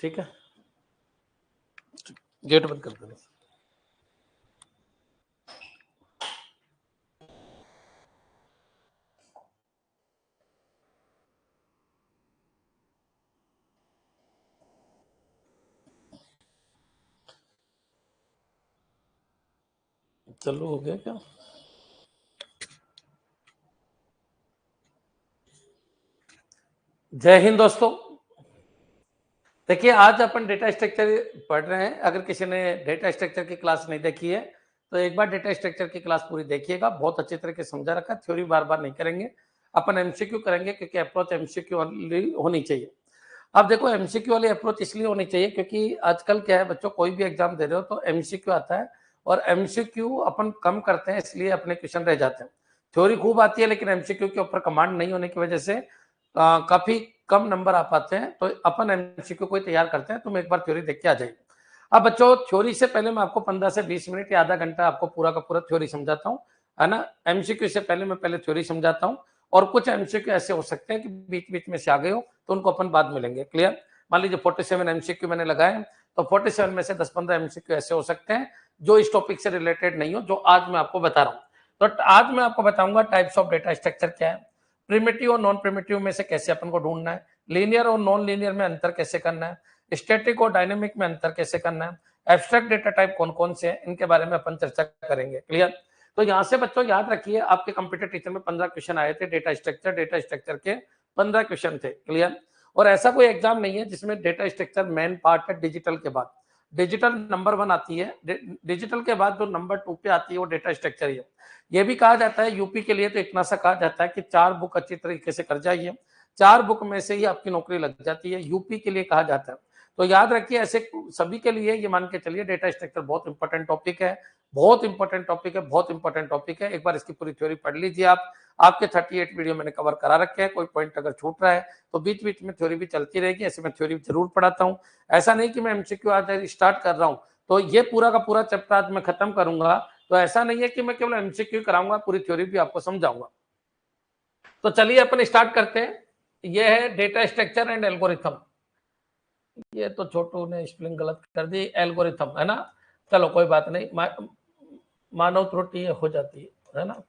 ठीक है, गेट बंद कर देना। चालू हो गया क्या? जय हिंद दोस्तों। देखिए, आज अपन डेटा स्ट्रक्चर पढ़ रहे हैं। अगर किसी ने डेटा स्ट्रक्चर की क्लास नहीं देखी है तो एक बार डेटा स्ट्रक्चर की क्लास पूरी देखिएगा। बहुत अच्छी तरीके से समझा रखा है। थ्योरी बार बार नहीं करेंगे, अपन एमसीक्यू करेंगे क्योंकि अप्रोच एमसीक्यू वाली होनी चाहिए। अब देखो, एमसीक्यू वाली अप्रोच इसलिए होनी चाहिए क्योंकि आजकल क्या है बच्चों, कोई भी एग्जाम दे रहे हो तो एमसीक्यू आता है और एमसीक्यू अपन कम करते हैं, इसलिए अपने क्वेश्चन रह जाते हैं। थ्योरी खूब आती है लेकिन एमसीक्यू के ऊपर कमांड नहीं होने की वजह से काफी कम नंबर आ पाते हैं। तो अपन एमसीक्यू को तैयार करते हैं। तुम एक बार थ्योरी देख के आ जाइए। अब बच्चों, थ्योरी से पहले मैं आपको 15 से 20 मिनट या आधा घंटा आपको पूरा का पूरा थ्योरी समझाता हूँ, है ना। एमसीक्यू से पहले मैं पहले थ्योरी समझाता हूँ और कुछ एमसीक्यू ऐसे हो सकते हैं कि बीच बीच में से आ गए हो तो उनको अपन बाद में लेंगे। क्लियर? मान लीजिए 47 एमसीक्यू मैंने लगाए तो 47 में से 10-15 एमसीक्यू ऐसे हो सकते हैं जो इस टॉपिक से रिलेटेड नहीं हो, जो आज मैं आपको बता रहा हूँ। तो आज मैं आपको बताऊंगा टाइप्स ऑफ डेटा स्ट्रक्चर क्या है, प्रिमिटिव और नॉन प्रिमिटिव में से कैसे अपन को ढूंढना है, लीनियर और नॉन लीनियर में अंतर कैसे करना है, स्टैटिक और डायनेमिक में अंतर कैसे करना है, एब्स्ट्रैक्ट डेटा टाइप कौन कौन से हैं, इनके बारे में अपन चर्चा करेंगे। क्लियर? तो यहाँ से बच्चों याद रखिए, आपके कंप्यूटर टीचर में 15 क्वेश्चन आए थे डेटा स्ट्रक्चर के 15 क्वेश्चन थे। क्लियर? और ऐसा कोई एग्जाम नहीं है जिसमें डेटा स्ट्रक्चर मेन पार्ट है। डिजिटल के बाद डिजिटल नंबर 1 आती है, डिजिटल के बाद जो नंबर 2 पे आती है वो डेटा स्ट्रक्चर ही है। ये भी कहा जाता है यूपी के लिए तो इतना सा कहा जाता है कि 4 बुक अच्छी तरीके से कर जाइए, 4 बुक में से ही आपकी नौकरी लग जाती है, यूपी के लिए कहा जाता है। तो याद रखिए, ऐसे सभी के लिए ये मान के चलिए डेटा स्ट्रक्चर बहुत इंपॉर्टेंट टॉपिक है, बहुत इंपॉर्टेंट टॉपिक है, बहुत इंपॉर्टेंट टॉपिक है। एक बार इसकी पूरी थ्योरी पढ़ लीजिए आप। आपके 38 वीडियो मैंने कवर करा रखे हैं। कोई पॉइंट अगर छूट रहा है तो बीच बीच में थ्योरी भी चलती रहेगी। ऐसे मैं थ्योरी जरूर पढ़ाता हूँ। ऐसा नहीं कि मैं एमसीक्यू आज स्टार्ट कर रहा हूँ तो ये पूरा का पूरा चैप्टर आज मैं खत्म करूंगा, तो ऐसा नहीं है कि मैं केवल एमसीक्यू कराऊंगा, पूरी थ्योरी भी आपको समझाऊंगा। तो चलिए अपन स्टार्ट करते हैं। ये है डेटा स्ट्रक्चर एंड एल्गोरिथम। ये तो छोटू ने स्पेलिंग गलत कर दी, एल्गोरिथम है ना। चलो कोई बात नहीं, मानव त्रुटि हो जाती है ना।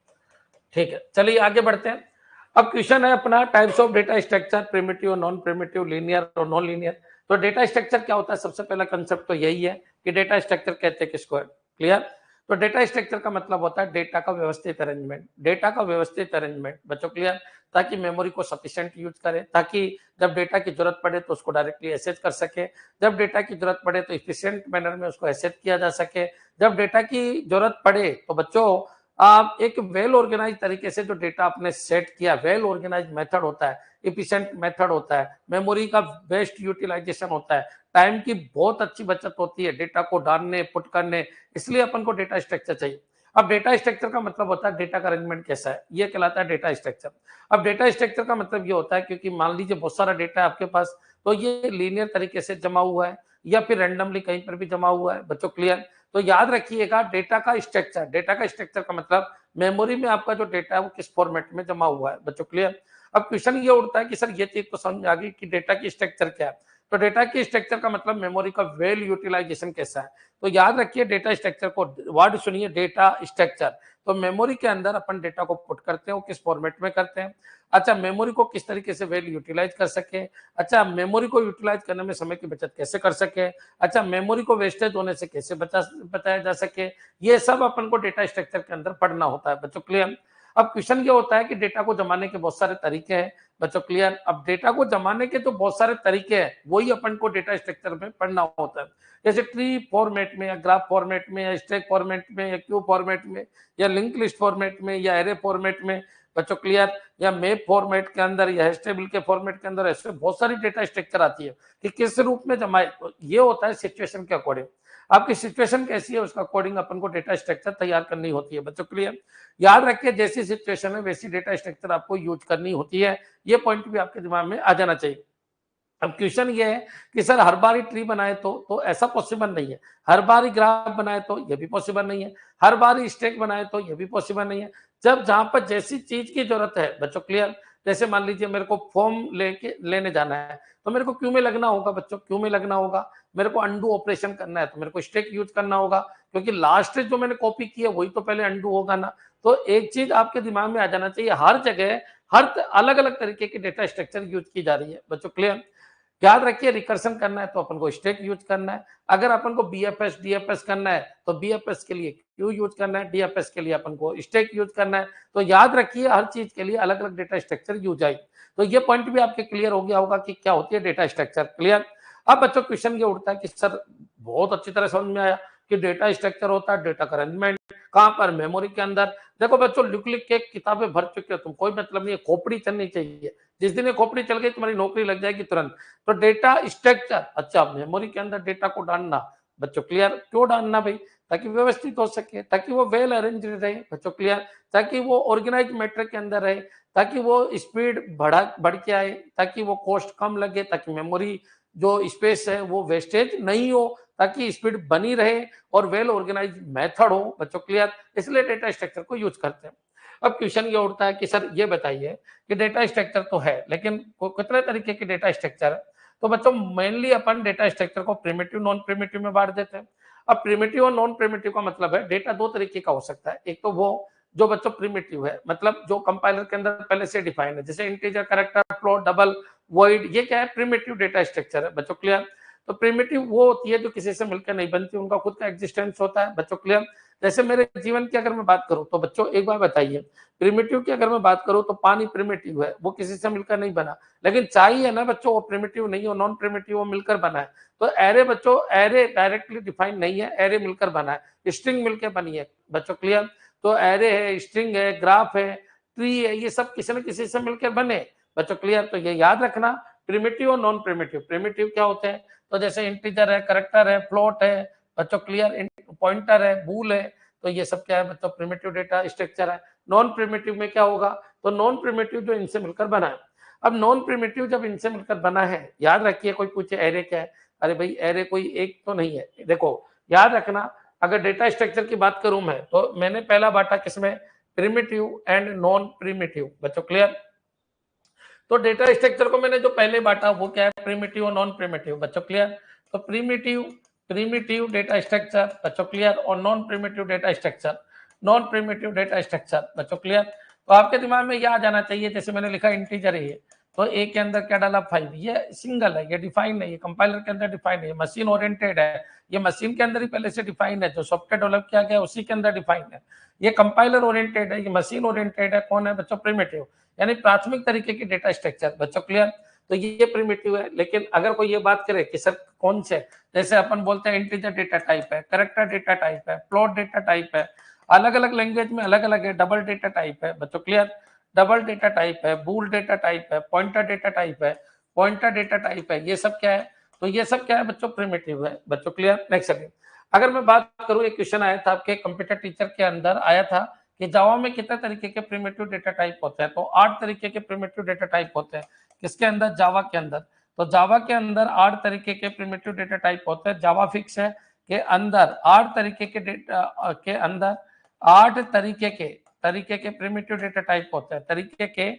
ठीक है, चलिए आगे बढ़ते हैं। अब क्वेश्चन है अपना types of data structure, primitive, non primitive, linear और नॉन लीनियर। तो डेटा स्ट्रक्चर क्या होता है? सबसे पहला कंसेप्ट तो यही है कि डेटा स्ट्रक्चर कहते हैं किसको है। क्लियर? तो डेटा स्ट्रक्चर का मतलब होता है डेटा का व्यवस्थित अरेंजमेंट, डेटा का व्यवस्थित अरेंजमेंट। बच्चों क्लियर? ताकि मेमोरी को सफिशिएंट यूज करे, ताकि जब डेटा की जरूरत पड़े तो उसको डायरेक्टली एक्सेस कर सके, जब डेटा की जरूरत पड़े तो इफिशिएंट मैनर में उसको एक्सेस किया जा सके, जब डेटा की जरूरत पड़े तो बच्चों आप एक वेल ऑर्गेनाइज तरीके से जो डेटा आपने सेट किया, वेल ऑर्गेनाइज मेथड होता है, इफिशिएंट मेथड होता है, मेमोरी का बेस्ट यूटिलाइजेशन होता है, टाइम की बहुत अच्छी बचत होती है डेटा को डालने पुट करने, इसलिए अपन को डेटा स्ट्रक्चर चाहिए। अब डेटा स्ट्रक्चर का मतलब होता है डेटा का अरेंजमेंट कैसा है, ये कहलाता है डेटा स्ट्रक्चर। अब डेटा स्ट्रक्चर का मतलब ये होता है क्योंकि मान लीजिए बहुत सारा डेटा है आपके पास, तो ये लीनियर तरीके से जमा हुआ है या फिर रैंडमली कहीं पर भी जमा हुआ है। बच्चों क्लियर? तो याद रखिएगा, डेटा का स्ट्रक्चर, डेटा का स्ट्रक्चर का मतलब मेमोरी में आपका जो डेटा है वो किस फॉर्मेट में जमा हुआ है। बच्चों क्लियर? अब क्वेश्चन ये उठता है कि सर ये चीज तो समझ आ गई कि डेटा की स्ट्रक्चर क्या है, तो डेटा की स्ट्रक्चर का मतलब मेमोरी का वेल यूटिलाइजेशन कैसा है। तो याद रखिए डेटा स्ट्रक्चर को, वर्ड सुनिए, डेटा स्ट्रक्चर। तो मेमोरी के अंदर अपन डेटा को पुट करते हैं, वो किस फॉर्मेट में करते हैं। अच्छा, मेमोरी को किस तरीके से वेल यूटिलाइज कर सके। अच्छा, मेमोरी को यूटिलाइज करने में समय की बचत कैसे कर सके। अच्छा, मेमोरी को वेस्टेज होने से कैसे बचाया जा सके। ये सब अपन को डेटा स्ट्रक्चर के अंदर पढ़ना होता है। बच्चों क्लियर? अब क्वेश्चन ये होता है कि डेटा को जमाने के बहुत सारे तरीके हैं। बच्चों क्लियर? अब डेटा को जमाने के तो बहुत सारे तरीके हैं, वही अपन को डेटा स्ट्रक्चर में पढ़ना होता है। जैसे ट्री फॉर्मेट में या ग्राफ फॉर्मेट में या स्टैक फॉर्मेट में या क्यू फॉर्मेट में या लिंक लिस्ट फॉर्मेट में या एरे फॉर्मेट में। बच्चों क्लियर? या मैप फॉर्मेट के अंदर या हैश टेबल के फॉर्मेट के अंदर, ऐसे बहुत सारी डेटा स्ट्रक्चर आती है कि किस रूप में जमाए। तो ये होता है सिचुएशन के अकॉर्डिंग, आपकी सिचुएशन कैसी है उसका अकॉर्डिंग अपन को डेटा स्ट्रक्चर तैयार करनी होती है। बच्चों क्लियर? याद रखिए, जैसी सिचुएशन है वैसी डेटा स्ट्रक्चर आपको यूज करनी होती है। ये पॉइंट भी आपके दिमाग में आ जाना चाहिए। अब क्वेश्चन ये है कि सर हर बार ही ट्री बनाए तो ऐसा पॉसिबल नहीं है, हर बार ही ग्राफ बनाए तो ये भी पॉसिबल नहीं है, हर बार ही स्टैक बनाए तो ये भी पॉसिबल नहीं है। जब जहां पर जैसी चीज की जरूरत है, बच्चों क्लियर, जैसे मान लीजिए मेरे को फॉर्म लेने जाना है, तो मेरे को क्यू में लगना होगा बच्चों, क्यू में लगना होगा। मेरे को अंडू ऑपरेशन करना है तो मेरे को स्टैक यूज करना होगा, क्योंकि लास्ट जो मैंने कॉपी की है वही तो पहले अंडू होगा ना। तो एक चीज आपके दिमाग में आ जाना चाहिए, हर जगह हर अलग अलग तरीके की डेटा स्ट्रक्चर यूज की जा रही है बच्चों, क्लियर। याद रखिए, रिकर्सन करना है तो अपन को स्टैक यूज करना है। अगर अपन को बीएफएस डीएफएस करना है तो बीएफएस के लिए क्यू यूज करना है, डीएफएस के लिए अपन को स्टैक यूज करना है। तो याद रखिए, हर चीज के लिए अलग अलग डेटा स्ट्रक्चर यूज आई। तो ये पॉइंट भी आपके क्लियर हो गया होगा कि क्या होती है डेटा स्ट्रक्चर, क्लियर। अब बच्चों क्वेश्चन ये उठता है कि सर बहुत अच्छी तरह समझ में आया कि डेटा स्ट्रक्चर होता है डेटा का अरेंजमेंट कहां पर, मेमोरी के अंदर। देखो बच्चों, लिख लिख के किताबें भर चुके हो तुम, कोई मतलब नहीं है, खोपड़ी चलनी चाहिए। जिस दिन ये खोपड़ी चल गई तुम्हारी नौकरी लग जाएगी तुरंत। तो डेटा स्ट्रक्चर, अच्छा मेमोरी के अंदर डेटा को डालना बच्चों, क्लियर। क्यों डालना भाई? ताकि व्यवस्थित हो सके, ताकि वो वेल अरेंज रहे बच्चों, क्लियर। ताकि वो ऑर्गेनाइज मैट्रिक के अंदर रहे, ताकि वो स्पीड बढ़ के आए, ताकि वो कॉस्ट कम लगे, ताकि मेमोरी जो स्पेस है वो वेस्टेज नहीं हो, ताकि स्पीड बनी रहे और वेल ऑर्गेनाइज मेथड हो बच्चों, क्लियर। इसलिए डेटा स्ट्रक्चर को यूज करते हैं। अब क्वेश्चन ये उठता है कि सर ये बताइए कि डेटा स्ट्रक्चर तो है, लेकिन कितने तरीके के डेटा स्ट्रक्चर है? तो बच्चों मेनली अपन डेटा स्ट्रक्चर को प्रिमिटिव नॉन प्रिमिटिव में बांट देते हैं। अब प्रिमिटिव और नॉन प्रिमिटिव का मतलब है डेटा दो तरीके का हो सकता है। एक तो वो जो बच्चों प्रिमिटिव है, मतलब जो कंपाइलर के अंदर पहले से डिफाइन है, जैसे integer, character, float, double, void, ये क्या है? प्रिमिटिव डेटा स्ट्रक्चर है बच्चों, क्लियर। तो प्रिमिटिव वो होती है जो किसी से मिलकर नहीं बनती, उनका खुद का एग्जिस्टेंस होता है बच्चों, क्लियर। जैसे मेरे जीवन की अगर मैं बात करूं तो बच्चों एक बार बताइए, प्रिमिटिव की अगर मैं बात करूं तो पानी प्रिमिटिव है, वो किसी से मिलकर नहीं बना। लेकिन चाय है ना बच्चों, वो प्रिमिटिव नहीं है, नॉन प्रिमिटिव, वो मिलकर बना है। तो एरे बच्चों, एरे डायरेक्टली डिफाइन नहीं है, एरे मिलकर बना है, स्ट्रिंग मिलकर बनी है बच्चों, क्लियर। तो एरे है, स्ट्रिंग है, ग्राफ है, ट्री है, ये सब किसी न किसी से मिलकर बने बच्चों, क्लियर। तो ये याद रखना, प्रिमिटिव और नॉन प्रिमिटिव। प्रिमिटिव क्या होते हैं? तो जैसे इंटीजर है, कैरेक्टर है, फ्लोट है बच्चों, क्लियर, पॉइंटर है, बूल है। तो ये सब क्या है बच्चों? प्रिमिटिव डेटा स्ट्रक्चर है। नॉन प्रिमिटिव में क्या होगा? तो नॉन प्रिमिटिव जो इनसे मिलकर बना है। अब नॉन प्रिमिटिव जब इनसे मिलकर बना है, याद रखिए, कोई पूछे एरे क्या है, अरे भाई एरे कोई एक तो नहीं है। देखो याद रखना, अगर डेटा स्ट्रक्चर की बात करूं मैं, तो मैंने पहला बांटा किसमें? प्रिमिटिव एंड नॉन प्रिमिटिव बच्चों, क्लियर। तो डेटा स्ट्रक्चर को मैंने जो पहले बांटा वो क्या है? प्रिमिटिव और नॉन प्रिमिटिव बच्चों, क्लियर। तो प्रिमिटिव प्रिमिटिव डेटा स्ट्रक्चर बच्चों, क्लियर, और non primitive data structure, non primitive data structure बच्चों, क्लियर। तो आपके दिमाग में यह आ जाना चाहिए, जैसे मैंने लिखा इंटीजर है ये, तो ए के अंदर क्या डाला? 5। ये सिंगल है, ये डिफाइन है, ये कंपाइलर के अंदर डिफाइन है, मशीन ओरिएंटेड है, ये मशीन के अंदर ही पहले से डिफाइन है, जो सॉफ्टवेयर डेवलप किया गया उसी के अंदर डिफाइन है। ये कंपाइलर ओरिएंटेड है, ये मशीन ओरिएंटेड है, कौन है बच्चों? प्रिमिटिव, यानी प्राथमिक तरीके की डेटा स्ट्रक्चर बच्चों, क्लियर। तो ये प्रिमिटिव है। लेकिन अगर कोई ये बात करे कि सर कौन से, जैसे अपन बोलते हैं इंटीजर डेटा टाइप है, कैरेक्टर डेटा टाइप है, फ्लोट डेटा टाइप है, अलग अलग लैंग्वेज में अलग अलग है, डबल डेटा टाइप है बच्चों, क्लियर, डबल डेटा टाइप है, बूल डेटा टाइप है, पॉइंटर डेटा टाइप है, पॉइंटर डेटा टाइप है, ये सब क्या है? तो ये सब क्या है बच्चों? प्रिमिटिव है बच्चों, क्लियर। नेक्स्ट चलिए, अगर मैं बात करूं, एक क्वेश्चन आया था आपके कंप्यूटर टीचर के अंदर आया था कि जावा में कितने तरीके के प्रिमिटिव डेटा टाइप होते हैं? तो 8 तरीके के प्रिमिटिव डेटा टाइप होते हैं। किसके अंदर? जावा के अंदर। तो जावा के अंदर 8 तरीके के प्रिमिटिव डेटा टाइप होते हैं। जावा फिक्स है के अंदर 8 तरीके के डेटा के अंदर 8 तरीके के प्रिमिटिव डेटा टाइप होते हैं, तरीके के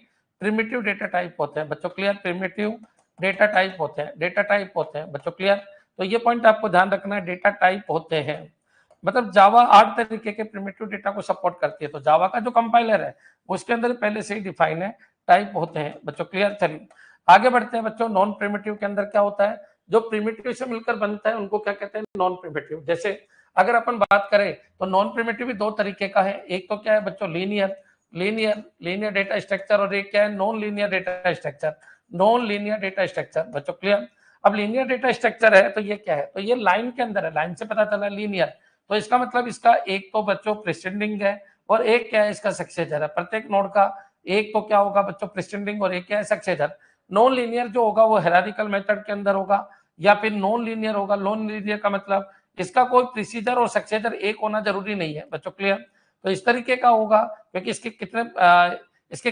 प्रिमिटिव डेटा टाइप होते हैं बच्चों, क्लियर। प्रिमिटिव डेटा टाइप होते हैं, डेटा टाइप होते हैं बच्चों, क्लियर। तो ये पॉइंट आपको ध्यान रखना है, डेटा टाइप होते हैं, मतलब जावा 8 तरीके के प्रिमिटिव डेटा को सपोर्ट करती है। तो जावा का जो कंपाइलर है उसके अंदर पहले से ही डिफाइन है, टाइप होते हैं बच्चों, क्लियर। चलिए आगे बढ़ते हैं बच्चों। नॉन प्रिमिटिव के अंदर क्या होता है? जो प्रिमिटिव से मिलकर बनता है उनको क्या कहते हैं? Non primitive. जैसे अगर अपन बात करें तो नॉन प्रिमिटिव भी 2 तरीके का है। एक तो क्या है बच्चों? लीनियर डेटा स्ट्रक्चर, और एक क्या है? Non linear data structure, non linear data structure बच्चों, क्लियर। अब लीनियर डेटा स्ट्रक्चर है तो ये क्या है? तो ये लाइन के अंदर है, लाइन से पता चला लीनियर। तो इसका मतलब इसका एक तो बच्चों प्रिसेंडिंग है और एक क्या है? इसका सक्सेसर है। प्रत्येक नोड का एक तो क्या होगा बच्चों? प्रिसेंडिंग, और एक क्या है? सक्सेसर। नॉन लीनियर जो होगा वो हायरार्किकल मेथड के अंदर होगा, या फिर नॉन लीनियर होगा। नॉन लीनियर का मतलब इसका कोई प्रीसीजर और सक्सेसर एक होना जरूरी नहीं है बच्चों, क्लियर। तो इस तरीके का होगा, क्योंकि इसके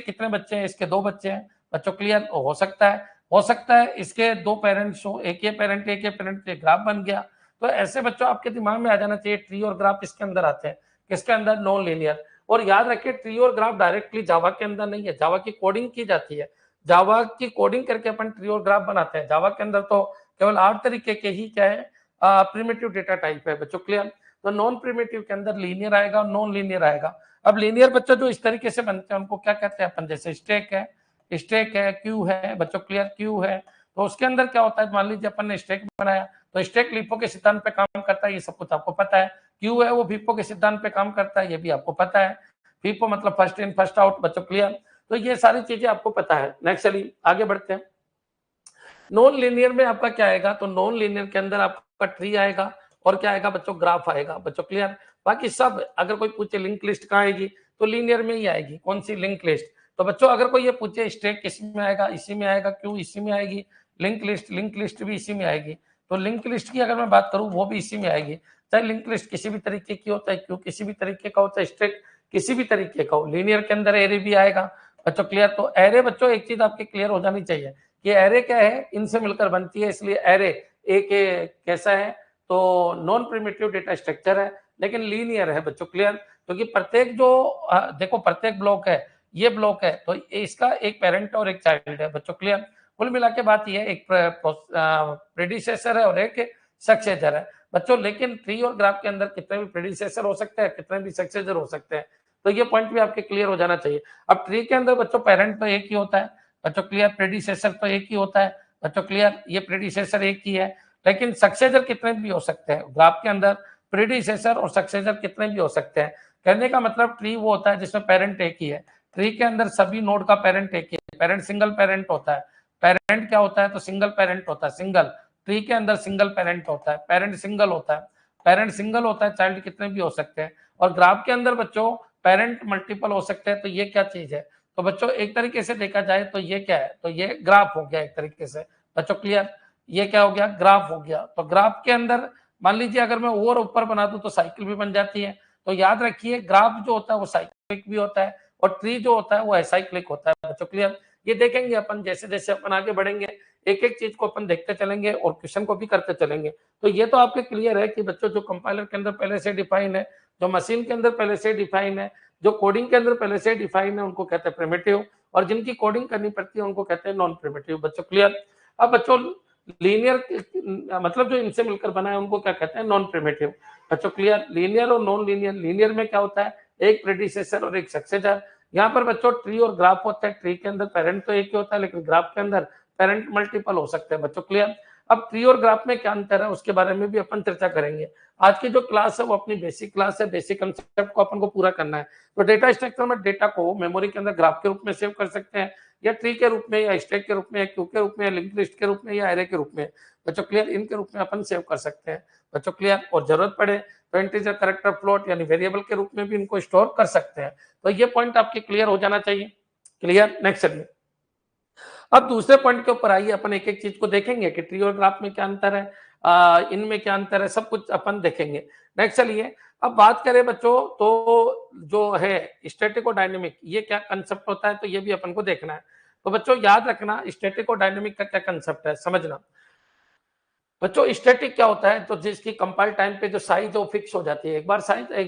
कितने बच्चे हैं? इसके 2 बच्चे हैं बच्चों, क्लियर। हो सकता है इसके 2 पेरेंट्स हो, एक ये पेरेंट, ये ग्राफ बन गया। तो ऐसे बच्चों आपके दिमाग में आ जाना चाहिए, ट्री और ग्राफ इसके अंदर आते हैं, किसके अंदर? Non linear. और याद रखिए ट्री और ग्राफ डायरेक्टली जावा के अंदर नहीं है, जावा की कोडिंग की जाती है, जावा की कोडिंग करके अपन ट्री और ग्राफ बनाते हैं। जावा के अंदर तो केवल 8 तरीके के ही क्या है प्रिमिटिव डेटा टाइप है बच्चों, क्लियर। तो नॉन प्रिमिटिव के अंदर लीनियर आएगा और नॉन लीनियर आएगा। अब लीनियर बच्चों जो इस तरीके से बनते हैं उनको क्या कहते हैं अपन, जैसे स्टैक है, क्यू है बच्चों, क्लियर, क्यू है। तो उसके अंदर क्या होता है, मान लीजिए अपन ने स्टैक बनाया तो स्टैक लिपो के सिद्धांत पे काम करता है, ये सब कुछ आपको पता है। क्यू है वो फिफो के सिद्धांत पे काम करता है, ये भी आपको पता है। फिफो मतलब फर्स्ट इन फर्स्ट आउट बच्चों, क्लियर। तो ये सारी चीजें आपको पता है। नेक्स्ट चलिए आगे बढ़ते हैं। नॉन लीनियर में आपका क्या आएगा, तो नॉन लीनियर के अंदर आपका ट्री आएगा और क्या आएगा बच्चों, ग्राफ आएगा बच्चों, क्लियर। बाकी सब अगर कोई पूछे लिंक लिस्ट कहाँ आएगी, तो लीनियर में ही आएगी। कौन सी लिंक लिस्ट, तो बच्चों अगर कोई ये पूछे स्टैक किस में आएगा, इसी में आएगा, क्यों इसी में आएगी, लिंक लिस्ट भी इसी में आएगी। तो लिंक लिस्ट की अगर मैं बात करूं वो भी इसी में आएगी, चाहे लिंक लिस्ट किसी भी तरीके की हो, चाहे क्यों किसी भी तरीके का हो, चाहे स्टैक किसी भी तरीके का हो। लीनियर के अंदर एरे भी आएगा बच्चों, क्लियर। तो एरे बच्चों एक चीज आपकी क्लियर हो जानी चाहिए, ये एरे क्या है, इनसे मिलकर बनती है, इसलिए एरे एक कैसा है, तो नॉन प्रिमिटिव डेटा स्ट्रक्चर है, लेकिन लीनियर है बच्चों, क्लियर। क्योंकि प्रत्येक जो देखो प्रत्येक ब्लॉक है, ये ब्लॉक है तो इसका एक पेरेंट और एक चाइल्ड है बच्चों, क्लियर। कुल मिला के बात ये एक प्रेडिसेसर है और एक सक्सेसर है बच्चों। लेकिन ट्री और ग्राफ के अंदर कितने भी प्रेडिसेसर हो सकते हैं, कितने भी सक्सेसर हो सकते हैं, तो ये पॉइंट भी आपके क्लियर हो जाना चाहिए। अब ट्री के अंदर बच्चों पेरेंट तो एक ही होता है बच्चों, क्लियर। प्रेडिसेसर तो एक ही होता है बच्चों, क्लियर। ये प्रेडिसेसर एक ही है, लेकिन सक्सेसर कितने भी हो सकते हैं। ग्राफ के अंदर प्रेडिसेसर और सक्सेसर कितने भी हो सकते हैं। कहने का मतलब ट्री वो होता है जिसमें पेरेंट एक ही है। ट्री के अंदर सभी नोड का पेरेंट एक ही है, पेरेंट सिंगल पेरेंट होता है। पेरेंट क्या होता है, तो सिंगल पेरेंट होता है, सिंगल। ट्री के अंदर सिंगल पेरेंट होता है, पेरेंट सिंगल होता है, पेरेंट सिंगल होता है, चाइल्ड कितने भी हो सकते हैं। और ग्राफ के अंदर बच्चों पेरेंट मल्टीपल हो सकते हैं, तो ये क्या चीज है, तो बच्चों एक तरीके से देखा जाए तो ये क्या है, तो ये ग्राफ हो गया एक तरीके से बच्चों, क्लियर। ये क्या हो गया, ग्राफ हो गया। तो ग्राफ के अंदर मान लीजिए अगर मैं और ऊपर बना दूं तो साइकिल भी बन जाती है। तो याद रखिए ग्राफ जो होता है वो साइक्लिक भी होता है और ट्री जो होता है वो असाइक्लिक होता है बच्चों, क्लियर। ये देखेंगे अपन जैसे जैसे अपन आगे बढ़ेंगे, एक एक चीज को अपन देखते चलेंगे और क्वेश्चन को भी करते चलेंगे। तो ये तो आपके क्लियर है कि बच्चों जो कंपाइलर के अंदर पहले से डिफाइन है, जो मशीन के अंदर पहले से डिफाइन है, जो कोडिंग के अंदर पहले से डिफाइन है, उनको कहते हैं प्रिमिटिव, और जिनकी कोडिंग करनी पड़ती है उनको कहते हैं नॉन प्रिमिटिव बच्चों, क्लियर। अब बच्चों लीनियर मतलब जो इनसे मिलकर बना है उनको क्या कहते हैं, नॉन प्रिमिटिव बच्चों, क्लियर। लीनियर और नॉन लीनियर, लीनियर में क्या होता है, एक प्रेडिसेसर और एक सक्सेसर। यहाँ पर बच्चों ट्री और ग्राफ होता है, ट्री के अंदर पेरेंट तो एक ही होता है, लेकिन ग्राफ के अंदर पेरेंट मल्टीपल हो सकते हैं बच्चों, क्लियर। अब ट्री और ग्राफ में क्या अंतर है उसके बारे में भी अपन चर्चा करेंगे। आज की जो क्लास है वो अपनी बेसिक क्लास है, बेसिक कंसेप्ट को अपन को पूरा करना है। तो डेटा स्ट्रक्चर में डेटा को मेमोरी के अंदर ग्राफ के रूप में सेव कर सकते हैं, या ट्री के रूप में, या स्टैक के रूप में, या क्यू के रूप में, या लिंक लिस्ट के रूप में, या एरे के रूप में बच्चों, क्लियर। इनके रूप में अपन सेव कर सकते हैं बच्चों, क्लियर। और जरूरत पड़े तो इंटीजर, कैरेक्टर, फ्लोट यानी वेरिएबल के रूप में भी इनको स्टोर कर सकते हैं। तो ये पॉइंट आपके क्लियर हो जाना चाहिए, क्लियर। नेक्स्ट चलिए अब दूसरे पॉइंट के ऊपर आइए, अपन एक एक चीज को देखेंगे कि ट्री और ग्राफ में क्या अंतर है, इनमें क्या अंतर है, सब कुछ अपन देखेंगे। नेक्स्ट चलिए अब बात करें बच्चों, तो जो है स्टैटिक और डायनेमिक, ये क्या कंसेप्ट होता है, तो ये भी अपन को देखना है। तो बच्चों याद रखना स्टैटिक और डायनेमिक का क्या कंसेप्ट है, समझना बच्चों। स्टैटिक क्या होता है, तो जिसकी कंपाइल टाइम पे जो साइज वो फिक्स हो जाती है, एक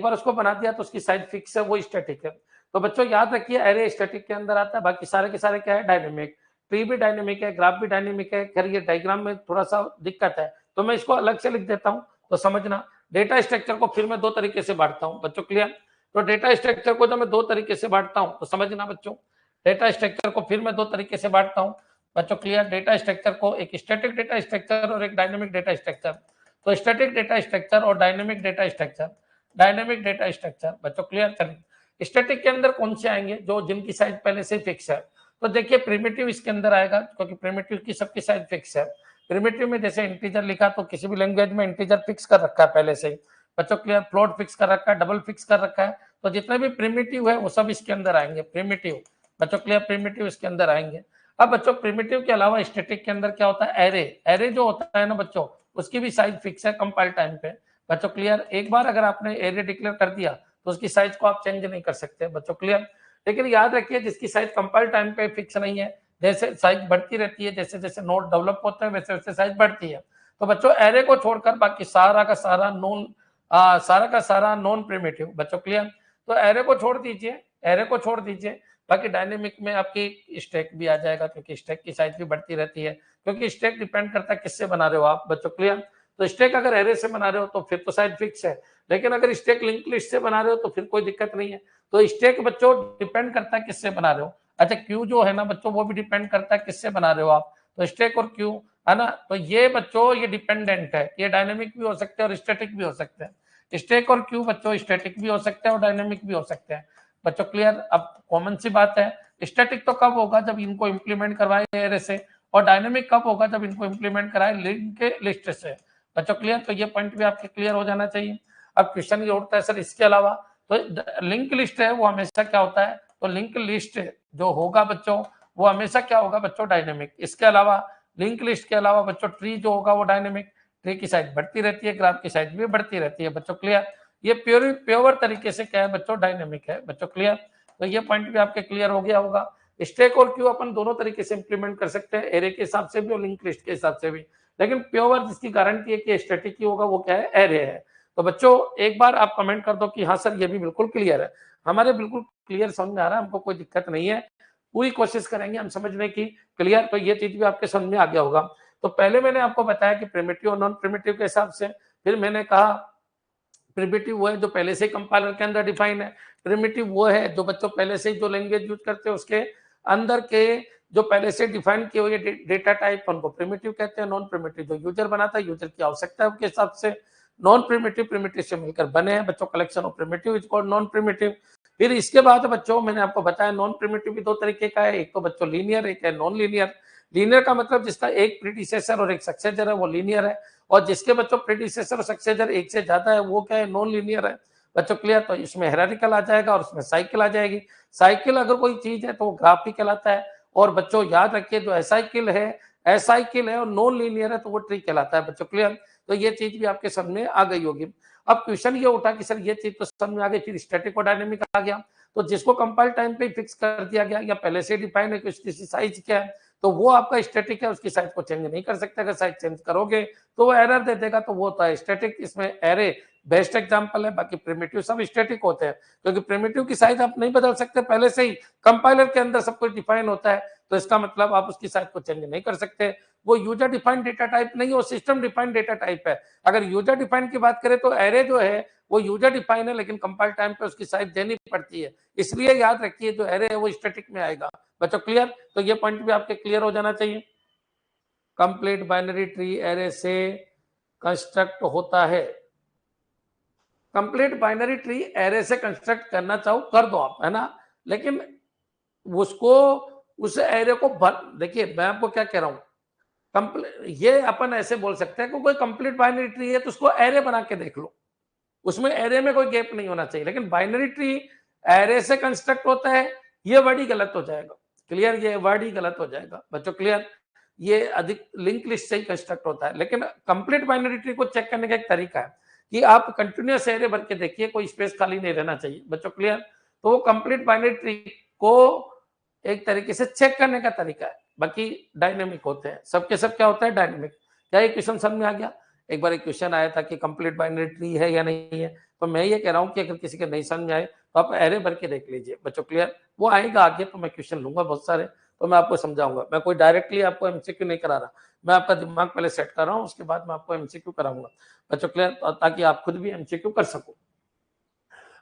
बार उसको बना दिया तो उसकी साइज फिक्स है, वो स्टैटिक है। तो बच्चों याद रखिए एरे स्टैटिक के अंदर आता है, बाकी सारे के सारे क्या है, डायनेमिक। ट्री भी डायनेमिक है, ग्राफ भी डायनेमिक है। खैर ये डायग्राम में थोड़ा सा दिक्कत है तो मैं इसको अलग से लिख देता हूँ, तो समझना। डेटा स्ट्रक्चर को फिर मैं दो तरीके से बांटता हूँ बच्चों, क्लियर। तो डेटा स्ट्रक्चर को जब मैं दो तरीके से बांटता हूँ तो समझना बच्चों, डेटा स्ट्रक्चर को फिर मैं दो तरीके से बांटता हूँ बच्चों, क्लियर। डेटा स्ट्रक्चर को एक स्टैटिक डेटा स्ट्रक्चर और एक डायनेमिक डेटा स्ट्रक्चर। तो स्टैटिक डेटा स्ट्रक्चर और dynamic data structure, dynamic data structure बच्चों, क्लियर। चलिए स्टैटिक के अंदर कौन से आएंगे, जो जिनकी साइज पहले से फिक्स है। तो देखिए प्रिमिटिव इसके अंदर आएगा, क्योंकि प्रिमिटिव की सबकी साइज फिक्स है। प्रिमिटिव में जैसे इंटीजर लिखा तो किसी भी लैंग्वेज में इंटीजर फिक्स कर रखा है पहले से ही बच्चों, क्लियर। फ्लोट फिक्स कर रखा है, डबल फिक्स कर रखा है। तो जितने भी प्रिमिटिव है वो सब इसके अंदर आएंगे, प्रिमिटिव बच्चों, क्लियर। प्रिमिटिव इसके अंदर आएंगे। अब बच्चों प्रिमिटिव के अलावा स्टैटिक के अंदर क्या होता है, एरे। एरे जो होता है ना बच्चों, उसकी भी साइज फिक्स है कंपाइल टाइम पे बच्चों, क्लियर। एक बार अगर आपने एरे डिक्लेयर कर दिया तो उसकी साइज को आप चेंज नहीं कर सकते बच्चों, क्लियर। लेकिन याद रखिए जिसकी साइज कंपाइल टाइम पे फिक्स नहीं है, जैसे साइज बढ़ती रहती है, जैसे जैसे नोड डेवलप होते हैं वैसे वैसे साइज बढ़ती है। तो बच्चों एरे को छोड़कर बाकी सारा का सारा नॉन प्रिमिटिव बच्चों, क्लियर। तो एरे को छोड़ दीजिए, एरे को छोड़ दीजिए। बाकी डायनेमिक में आपकी स्टैक भी आ जाएगा, क्योंकि स्टैक की साइज भी बढ़ती रहती है, क्योंकि स्टैक डिपेंड करता है किससे बना रहे हो आप बच्चों। क्लियर? तो स्टैक अगर एरे से बना रहे हो तो फिर तो साइज फिक्स है, लेकिन अगर स्टैक लिंक लिस्ट से बना रहे हो तो फिर कोई दिक्कत नहीं है। तो स्टैक बच्चों डिपेंड करता है किससे बना रहे हो। अच्छा, क्यू जो है ना बच्चों, वो भी डिपेंड करता है किससे बना रहे हो आप। तो स्टैक और क्यू है ना, तो ये बच्चों ये डिपेंडेंट है, ये डायनेमिक भी हो सकते हैं और स्टैटिक भी हो सकते हैं। स्टैक और क्यू बच्चों स्टैटिक भी हो सकते हैं और डायनेमिक भी हो सकते हैं बच्चों। क्लियर? अब कॉमन सी बात है, स्टैटिक तो कब होगा जब इनको इंप्लीमेंट करवाए एरे से, और डायनेमिक कब होगा जब इनको इंप्लीमेंट कराए लिंक के लिस्ट से बच्चों। क्लियर? तो ये पॉइंट भी आपके क्लियर हो जाना चाहिए। अब क्वेश्चन ये उठता है सर इसके अलावा, तो लिंक लिस्ट है वो हमेशा क्या होता है, तो लिंक लिस्ट जो होगा बच्चों वो हमेशा क्या होगा बच्चों, डायनेमिक। इसके अलावा लिंक लिस्ट के अलावा बच्चों ट्री जो होगा वो डायनेमिक, ट्री की साइज बढ़ती रहती है, ग्राफ की साइज भी बढ़ती रहती है बच्चों। क्लियर? ये प्योर तरीके से क्या है बच्चों, डायनेमिक है बच्चों। क्लियर? तो ये पॉइंट भी आपके क्लियर हो गया होगा। स्टैक और क्यू अपन दोनों तरीके से इंप्लीमेंट कर सकते हैं, एरे के हिसाब से भी और लिंक लिस्ट के हिसाब से भी, लेकिन प्योर जिसकी गारंटी है कि स्टैटिक ही होगा वो क्या है, एरे है। तो बच्चों एक बार आप कमेंट कर दो कि हाँ सर ये भी बिल्कुल क्लियर है। हमारे बिल्कुल क्लियर समझ में आ रहा है, हमको कोई दिक्कत नहीं है, पूरी कोशिश करेंगे हम समझने की। क्लियर? तो ये चीज भी आपके समझ में आ गया होगा। तो पहले मैंने आपको बताया कि प्रिमिटिव और नॉन प्रिमिटिव के हिसाब से, फिर मैंने कहा प्रिमिटिव वो है जो पहले से कंपाइलर के अंदर डिफाइन है, प्रिमिटिव वो है जो बच्चों पहले से जो लैंग्वेज यूज करते हैं उसके अंदर के जो पहले से डिफाइन किए हुए डेटा टाइप उनको प्रिमिटिव कहते हैं। नॉन प्रिमिटिव जो यूजर बनाता है, यूजर की आवश्यकता के हिसाब से नॉन प्रिमिटिव प्रिमिटिव से मिलकर बने हैं बच्चों, collection of primitive is called non primitive. फिर इसके बाद बच्चों मैंने आपको बताया नॉन प्रिमिटिव भी दो तरीके का है, एक तो बच्चों लीनियर, एक है नॉन लीनियर। लीनियर का मतलब जिसका एक प्रीडिसेसर और एक सक्सेसर है वो लीनियर है, और जिसके बच्चों प्रीडिसेसर और सक्सेसर एक से ज्यादा है वो क्या है, नॉन लीनियर है बच्चों। क्लियर? तो इसमें हायरार्किकल आ जाएगा और उसमें साइकिल आ जाएगी। साइकिल अगर कोई चीज है तो वो ग्राफ भी कहलाता है, और बच्चों याद रखिए जो असाइकिल है और नॉन लीनियर है तो वो ट्री कहलाता है बच्चों। क्लियर? तो ये चीज भी आपके समझ में आ गई होगी। अब क्वेश्चन ये उठा कि सर ये चीज तो समझ में आ गई, फिर स्टैटिक और डायनेमिक आ गया। तो जिसको कंपाइल टाइम पे फिक्स कर दिया गया या पहले से डिफाइन है कि उसकी साइज क्या है, तो वो आपका स्टैटिक है, उसकी साइज को चेंज नहीं कर सकते। अगर साइज चेंज करोगे तो वो एरर दे देगा, तो वो होता है स्टैटिक। इसमें एरे बेस्ट एग्जांपल है, बाकी प्रिमिटिव सब स्टैटिक होते हैं, क्योंकि प्रिमिटिव की साइज आप नहीं बदल सकते, पहले से ही कंपाइलर के अंदर सब कुछ डिफाइन होता है, तो इसका मतलब आप उसकी साइज को चेंज नहीं कर सकते। वो यूजर डिफाइंड डेटा टाइप नहीं, वो सिस्टम डिफाइंड डेटा टाइप है। अगर यूजर डिफाइंड की बात करें तो एरे जो है वो यूजर डिफाइन है, लेकिन कंपाइल टाइम पे उसकी साइज देनी पड़ती है, इसलिए याद रखिए जो एरे है वो स्टैटिक में आएगा बच्चों। क्लियर? तो ये पॉइंट भी आपके क्लियर हो जाना चाहिए। कंप्लीट बाइनरी ट्री एरे से कंस्ट्रक्ट होता है। कंप्लीट बाइनरी ट्री एरे से कंस्ट्रक्ट करना चाहो कर दो आप, है ना, लेकिन उसको उस एरे को देखिए मैं आपको क्या कह रहा हूं, ये अपन ऐसे बोल सकते हैं कि कोई कंप्लीट बाइनरी ट्री है तो उसको एरे बना के देख लो, उसमें एरे में कोई गैप नहीं होना चाहिए। लेकिन बाइनरी ट्री एरे से कंस्ट्रक्ट होता है, ये वर्ड ही गलत हो जाएगा। क्लियर? ये वर्ड ही गलत हो जाएगा बच्चों। क्लियर? ये अधिक लिंक लिस्ट से ही कंस्ट्रक्ट होता है। लेकिन कंप्लीट बाइनरी ट्री को चेक करने का एक तरीका है कि आप कंटिन्यूअस एरे भर के देखिए, कोई स्पेस खाली नहीं रहना चाहिए बच्चों। क्लियर? तो वो कंप्लीट बाइनरी ट्री को एक तरीके से चेक करने का तरीका है। बाकी डायनेमिक होते हैं, सबके सब क्या होता है, डायनेमिक। क्या ये क्वेश्चन समझ में आ गया? एक बार एक क्वेश्चन आया था कि कंप्लीट बाइनरी ट्री है या नहीं है, तो मैं ये कह रहा हूँ कि अगर किसी के नहीं समझ में आए तो आप एरे भर के देख लीजिए बच्चों। क्लियर? वो आएगा आगे, तो मैं क्वेश्चन लूंगा बहुत सारे, तो मैं आपको समझाऊंगा। मैं कोई डायरेक्टली आपको एमसीक्यू नहीं करा रहा, मैं आपका दिमाग पहले सेट कर रहा हूँ, उसके बाद मैं आपको एमसीक्यू कराऊंगा बच्चों। क्लियर? ताकि आप खुद भी एमसीक्यू कर सको।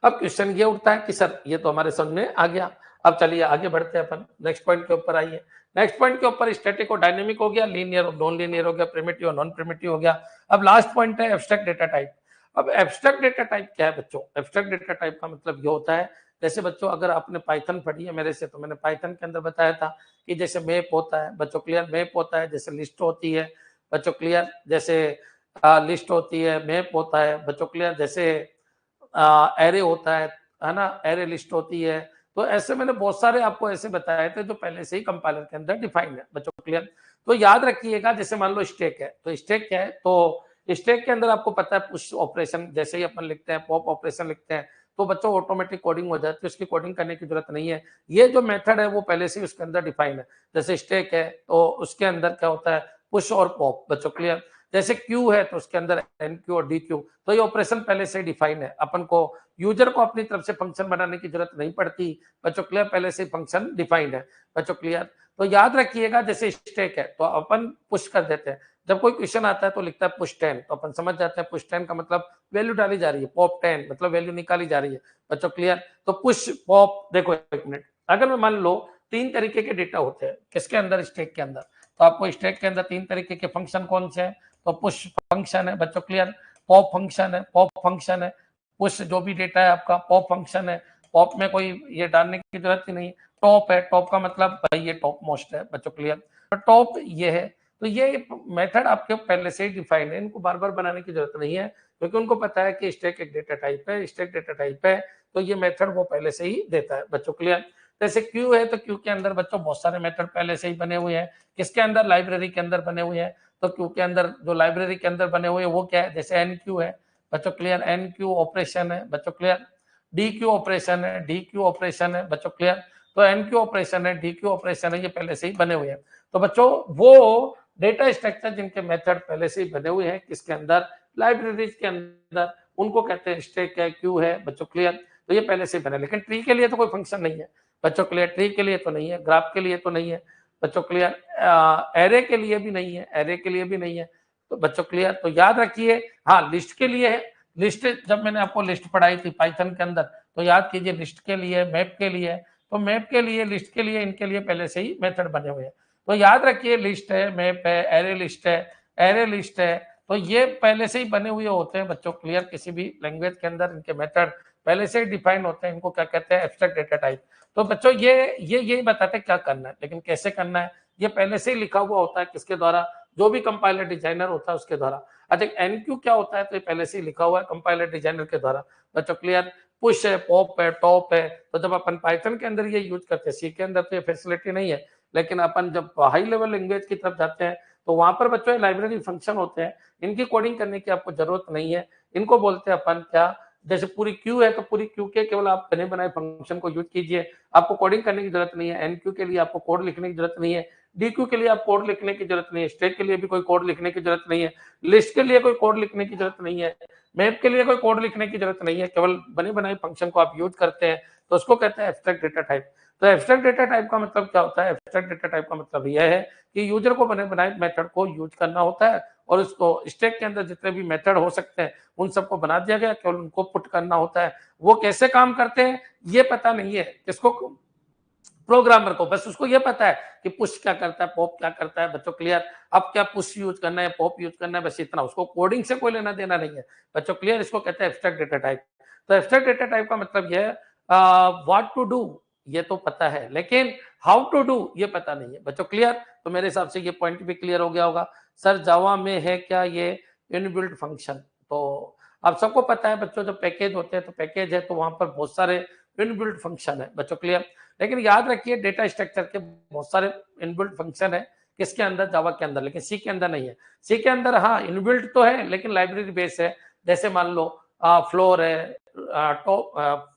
अब क्वेश्चन ये उठता है कि सर ये तो हमारे समझ में आ गया, अब चलिए आगे बढ़ते हैं अपन नेक्स्ट पॉइंट के ऊपर। आइए नेक्स्ट पॉइंट के ऊपर, स्टैटिक और डायनेमिक हो गया, लीनियर और नॉन लीनियर हो गया, प्रिमिटिव और नॉन प्रिमिटिव हो गया। अब लास्ट पॉइंट है एब्स्ट्रैक्ट डेटा टाइप। अब एब्स्ट्रैक्ट डेटा टाइप क्या है बच्चों? एब्स्ट्रैक्ट डेटा टाइप का मतलब ये होता है, जैसे बच्चों अगर आपने पाइथन पढ़ी है मेरे से, तो मैंने पाइथन के अंदर बताया था कि जैसे मैप होता है बच्चों। क्लियर? मैप होता है, जैसे लिस्ट होती है बच्चों। क्लियर? जैसे लिस्ट होती है, मैप होता है बच्चों। क्लियर? जैसे एरे होता है ना, एरे लिस्ट होती है। तो ऐसे मैंने बहुत सारे आपको ऐसे बताए थे जो पहले से ही कंपाइलर के अंदर डिफाइंड है बच्चों। क्लियर? तो याद रखिएगा, जैसे मान लो स्टैक है, तो स्टैक क्या है, तो स्टैक के अंदर आपको पता है पुश ऑपरेशन, जैसे ही अपन लिखते हैं पॉप ऑपरेशन लिखते हैं तो बच्चों ऑटोमेटिक कोडिंग हो जाती है, उसकी कोडिंग करने की जरूरत नहीं है। ये जो मेथड है वो पहले से ही उसके अंदर डिफाइंड है। जैसे स्टैक है तो उसके अंदर क्या होता है, पुश और पॉप बच्चों। क्लियर? जैसे क्यू है तो उसके अंदर एन क्यू और डी क्यू, तो ये ऑपरेशन पहले से डिफाइन है। अपन को यूजर को अपनी तरफ से फंक्शन बनाने की जरूरत नहीं पड़ती बच्चों, क्लियर, पहले से फंक्शन डिफाइंड है बच्चों, क्लियर। तो याद रखिएगा जैसे स्टैक है तो अपन पुश कर देते हैं, जब कोई क्वेश्चन आता है तो लिखता है पुश 10, तो अपन समझ जाते हैं पुश 10 का मतलब वैल्यू डाली जा रही है, पॉप 10 मतलब वैल्यू निकाली जा रही है बच्चों, क्लियर। तो पुश पॉप, देखो एक मिनट, अगर मैं मान लो 3 तरीके के डेटा होते हैं किसके अंदर, स्टैक के अंदर, तो आपको स्टैक के अंदर 3 तरीके के फंक्शन कौन से हैं, तो पुश फंक्शन है बच्चों, क्लियर, पॉप फंक्शन है, पॉप फंक्शन है, पुश जो भी डेटा है आपका पॉप फंक्शन है, पॉप में कोई ये डालने की जरूरत ही नहीं। टॉप है, टॉप का मतलब भाई ये टॉप मोस्ट है बच्चों, क्लियर। तो टॉप ये है, तो ये मेथड आपके पहले से ही डिफाइंड है, इनको बार बार बनाने की जरूरत नहीं है, क्योंकि उनको पता है कि स्टैक एक डेटा टाइप है, स्टैक डेटा टाइप है, तो ये मेथड वो पहले से ही देता है बच्चों, क्लियर। जैसे क्यू है तो क्यू के अंदर बच्चों बहुत सारे मेथड पहले से ही बने हुए हैं, किसके अंदर, लाइब्रेरी के अंदर बने हुए हैं। तो क्यू के अंदर जो लाइब्रेरी के अंदर बने हुए हैं वो क्या है, जैसे एन क्यू है बच्चों, क्लियर, एन क्यू ऑपरेशन है बच्चों, क्लियर, डी क्यू ऑपरेशन है, डी क्यू ऑपरेशन है बच्चों, क्लियर। तो एन क्यू ऑपरेशन है, डी क्यू ऑपरेशन है, ये पहले से ही बने हुए हैं। तो बच्चों वो डेटा स्ट्रक्चर जिनके मेथड पहले से ही बने हुए हैं किसके अंदर, लाइब्रेरीज के अंदर, उनको कहते हैं स्टैक है, क्यू है बच्चों, क्लियर। तो ये पहले से बने, लेकिन ट्री के लिए तो कोई फंक्शन नहीं है बच्चों, क्लियर, ट्री के लिए तो नहीं है, ग्राफ के लिए तो नहीं है बच्चों, क्लियर, एरे के लिए भी नहीं है, एरे के लिए भी नहीं है तो बच्चों, क्लियर। तो याद रखिए, हाँ लिस्ट के लिए है, लिस्ट जब मैंने आपको लिस्ट पढ़ाई थी पाइथन के अंदर, तो याद कीजिए लिस्ट के लिए, मैप के लिए, तो मैप के लिए, लिस्ट के लिए, इनके लिए पहले से ही मेथड बने हुए हैं। तो याद रखिए लिस्ट है, मैप है, एरे लिस्ट है, एरे लिस्ट है, तो ये पहले से ही बने हुए होते हैं बच्चों, क्लियर। किसी भी लैंग्वेज के अंदर इनके मेथड पहले से ही डिफाइन होते हैं, इनको क्या कहते हैं, एब्स्ट्रैक्ट डेटा टाइप। तो बच्चों ये बताते हैं क्या करना है, लेकिन कैसे करना है ये पहले से ही लिखा हुआ होता है, किसके द्वारा, जो भी कंपाइलर डिजाइनर होता है उसके द्वारा। अच्छा एनक्यू क्या होता है, तो ये पहले से ही लिखा हुआ है कंपाइलर डिजाइनर के द्वारा बच्चों, क्लियर। पुश है, पॉप है, टॉप है, तो जब अपन पाइथन के अंदर ये यूज करते हैं, सी के अंदर तो ये फैसिलिटी नहीं है, लेकिन अपन जब हाई लेवल लैंग्वेज की तरफ जाते हैं तो वहां पर बच्चों लाइब्रेरी फंक्शन होते हैं, इनकी कोडिंग करने की आपको जरूरत नहीं है। इनको बोलते हैं अपन क्या, जैसे पूरी क्यू है तो पूरी क्यू के केवल आप बने बनाए फंक्शन को यूज कीजिए, आपको कोडिंग करने की जरूरत नहीं है। एनक्यू के लिए आपको कोड लिखने की जरूरत नहीं है, डीक्यू के लिए आप कोड लिखने की जरूरत नहीं है, स्टैक के लिए भी कोई कोड लिखने की जरूरत नहीं है, लिस्ट के लिए कोई कोड लिखने की जरूरत नहीं है, मैप के लिए कोई कोड लिखने की जरूरत नहीं है, केवल बने बनाए फंक्शन को आप यूज करते हैं, तो उसको कहते हैं एब्स्ट्रैक्ट डेटा टाइप। तो एब्स्ट्रैक्ट डेटा टाइप का मतलब क्या होता है, एब्स्ट्रैक्ट डेटा टाइप का मतलब यह है कि यूजर को बने बनाए मेथड को यूज करना होता है, और उसको स्टैक के अंदर जितने भी मेथड हो सकते हैं उन सबको बना दिया गया, केवल उनको पुट करना होता है। वो कैसे काम करते हैं ये पता नहीं है किसको, प्रोग्रामर को, बस उसको ये पता है कि पुश क्या करता है, पॉप क्या करता है बच्चों, क्लियर। अब क्या पुश यूज करना है, पॉप यूज करना है, बस इतना, उसको कोडिंग से कोई लेना देना नहीं है बच्चों, क्लियर। इसको कहते हैं एब्स्ट्रैक्ट डेटा टाइप। तो एब्स्ट्रैक्ट डेटा टाइप का मतलब ये है व्हाट टू डू ये तो पता है, लेकिन हाउ टू डू ये पता नहीं है बच्चों, क्लियर। तो मेरे हिसाब से ये पॉइंट भी क्लियर हो गया होगा। सर जावा में है क्या ये इनबिल्ट फंक्शन, तो आप सबको पता है बच्चों, जब पैकेज होते हैं तो पैकेज है तो वहां पर बहुत सारे इनबिल्ट फंक्शन है बच्चों, क्लियर। लेकिन याद रखिए डेटा स्ट्रक्चर के बहुत सारे इनबिल्ट फंक्शन है किसके अंदर, जावा के अंदर, लेकिन सी के अंदर नहीं है। सी के अंदर हाँ इनबिल्ट तो है लेकिन लाइब्रेरी बेस है। जैसे मान लो फ्लोर है,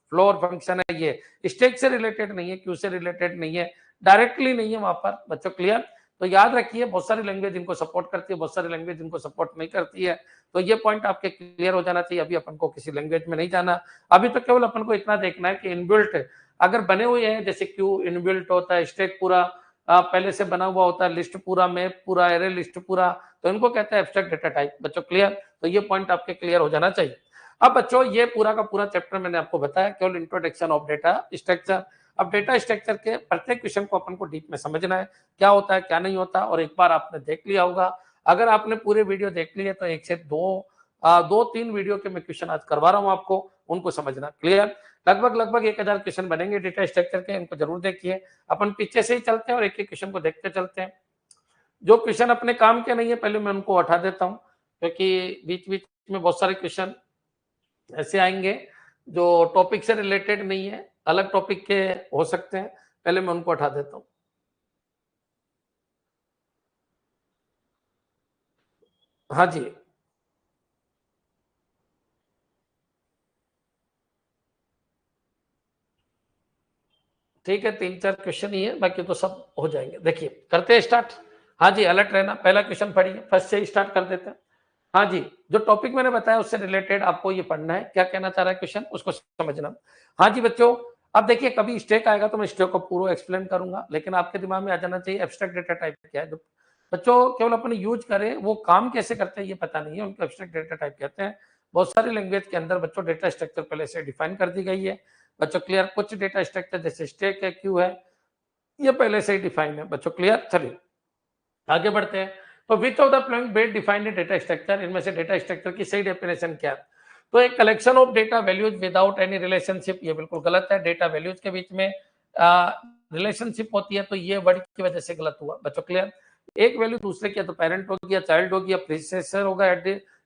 फ्लोर फंक्शन है, ये स्टैक से रिलेटेड नहीं है, क्यू से रिलेटेड नहीं है, डायरेक्टली नहीं है वहां पर बच्चों, क्लियर। तो याद रखिए बहुत सारी लैंग्वेज इनको सपोर्ट करती है, बहुत सारी लैंग्वेज इनको सपोर्ट नहीं करती है, तो ये पॉइंट आपके क्लियर हो जाना चाहिए। अभी अपन को किसी लैंग्वेज में नहीं जाना, अभी तो केवल अपन को इतना देखना है कि इनबिल्ट अगर बने हुए हैं, जैसे क्यू इनबिल्ट होता है, स्टैक पूरा पहले से बना हुआ होता है, लिस्ट पूरा, मैप पूरा, एरे लिस्ट पूरा, तो इनको कहते हैं एब्स्ट्रैक्ट डेटा टाइप बच्चों, क्लियर। तो ये पॉइंट आपके क्लियर हो जाना चाहिए। अब बच्चों ये पूरा का पूरा चैप्टर मैंने आपको बताया केवल इंट्रोडक्शन ऑफ डेटा स्ट्रक्चर। अब डेटा स्ट्रक्चर के प्रत्येक क्वेश्चन को अपन को डीप में समझना है, क्या होता है क्या नहीं होता, और एक बार आपने देख लिया होगा, अगर आपने पूरे वीडियो देख लिए तो एक से दो तीन वीडियो के मैं क्वेश्चन आज करवा रहा हूँ आपको, उनको समझना, क्लियर। लगभग 1000 क्वेश्चन बनेंगे डेटा स्ट्रक्चर के, इनको जरूर देखिए। अपन पीछे से ही चलते हैं और एक एक क्वेश्चन को देखते चलते हैं। जो क्वेश्चन अपने काम के नहीं है पहले मैं उनको हटा देता हूँ, क्योंकि बीच बीच में बहुत सारे क्वेश्चन ऐसे आएंगे जो टॉपिक से रिलेटेड नहीं है, अलग टॉपिक के हो सकते हैं, पहले मैं उनको हटा देता हूँ। हाँ जी, ठीक है, 3-4 क्वेश्चन ही है, बाकी तो सब हो जाएंगे। देखिए करते हैं स्टार्ट। हाँ जी, अलर्ट रहना। पहला क्वेश्चन पढ़िए, फर्स्ट से स्टार्ट कर देते हैं। हाँ जी, जो टॉपिक मैंने बताया उससे रिलेटेड आपको ये पढ़ना है, क्या कहना चाह रहा है क्वेश्चन उसको समझना। हाँ जी बच्चों, अब देखिए कभी स्टैक आएगा तो मैं स्टैक को पूरा एक्सप्लेन करूँगा, लेकिन आपके दिमाग में आ जाना चाहिए एब्स्ट्रैक्ट डेटा टाइप क्या है। जो बच्चों केवल अपन यूज़ करें, वो काम कैसे करते हैं ये पता नहीं है, उनको एब्स्ट्रैक्ट डेटा टाइप कहते हैं। बहुत सारी लैंग्वेज के अंदर बच्चों डेटा स्ट्रक्चर पहले से डिफाइन कर दी गई है। बच्चों क्लियर, कुछ डेटा स्ट्रक्चर जैसे स्टैक है, क्यू है, ये पहले से ही डिफाइन है। बच्चों क्लियर, चलिए आगे बढ़ते हैं। तो विच of the following best defined data structure, इनमें से डेटा स्ट्रक्चर की सही डेफिनेशन क्या है? तो एक collection of data values without any relationship, ये बिल्कुल गलत है। डेटा वैल्यूज के बीच में रिलेशनशिप होती है, तो ये वर्ड की वजह से गलत हुआ। बच्चों क्लियर, एक वैल्यू दूसरे की, तो पेरेंट होगी या चाइल्ड होगी या प्रीसेसर होगा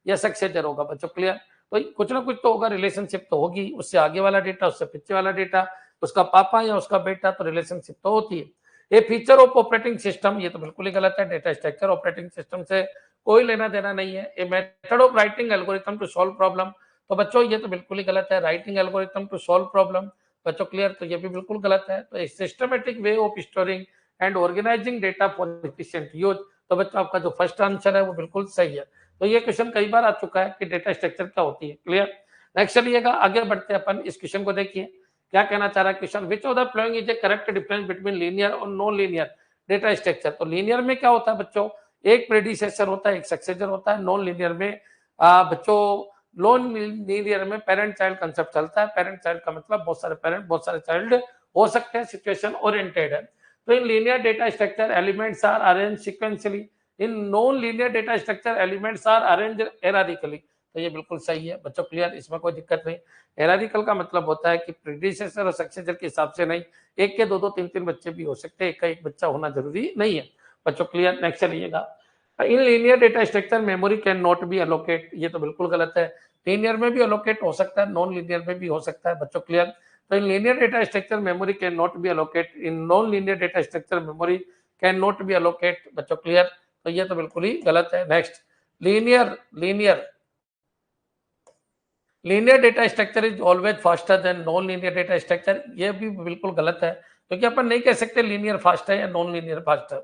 या सक्सेसर होगा। बच्चों क्लियर, तो कुछ ना कुछ तो होगा, रिलेशनशिप तो होगी, उससे आगे वाला डेटा, उससे पीछे वाला डेटा, उसका पापा या उसका बेटा, तो रिलेशनशिप तो होती है। ये फीचर ऑफ ऑपरेटिंग सिस्टम, ये तो बिल्कुल ही गलत है। डेटा स्ट्रक्चर ऑपरेटिंग सिस्टम से कोई लेना देना नहीं है। A method of writing algorithm to solve problem, तो बच्चों ये तो बिल्कुल ही गलत है। Writing algorithm to solve problem, बच्चों क्लियर, तो ये भी बिल्कुल गलत है। तो systematic way of storing and organising data for efficient use, तो बच्चों आपका जो फर्स्ट आंसर है वो बिल्कुल सही है। तो ये क्वेश्चन कई बार आ चुका है कि डेटा स्ट्रक्चर क्या होती है। क्लियर, नेक्स्ट चलिएगा, आगे बढ़ते हैं अपन। इस क्वेश्चन को देखिए क्या कहना चाह रहा है question. Which of the following is A correct difference between linear और नॉन लीनियर डेटा स्ट्रक्चर। तो लीनियर में क्या होता है बच्चों, एक प्रेडिसेसर होता है, एक सक्सेसर होता है। नॉन लीनियर में बच्चों, नॉन लीनियर में पेरेंट चाइल्ड कंसेप्ट चलता है। पेरेंट चाइल्ड का मतलब बहुत सारे पेरेंट, बहुत सारे चाइल्ड हो सकते हैं, सिचुएशन ओरिएंटेड है। तो in linear data structure elements are arrange sequentially, in non linear data structure elements are arrange hierarchically, तो ये बिल्कुल सही है। बच्चों क्लियर, इसमें कोई दिक्कत नहीं। एरारिकल का मतलब होता है कि प्रेडिसेसर और सक्सेसर के हिसाब से नहीं, एक के दो दो तीन तीन बच्चे भी हो सकते हैं, एक का एक बच्चा होना जरूरी नहीं है। बच्चों क्लियर, नेक्स्ट चलिएगा। In linear data structure memory can not be allocate, ये तो बिल्कुल गलत है। लीनियर में भी अलोकेट हो सकता है, नॉन लीनियर में भी हो सकता है। बच्चों क्लियर, तो in linear data structure memory can not be allocate, in non linear data structure memory can not be allocate. बच्चों क्लियर, तो ये तो बिल्कुल ही गलत है। Next, linear linear linear data structure is always faster than non linear data structure, ये भी बिल्कुल गलत है, क्योंकि अपन नहीं कह सकते लीनियर फास्ट है या नॉन लीनियर फास्ट है।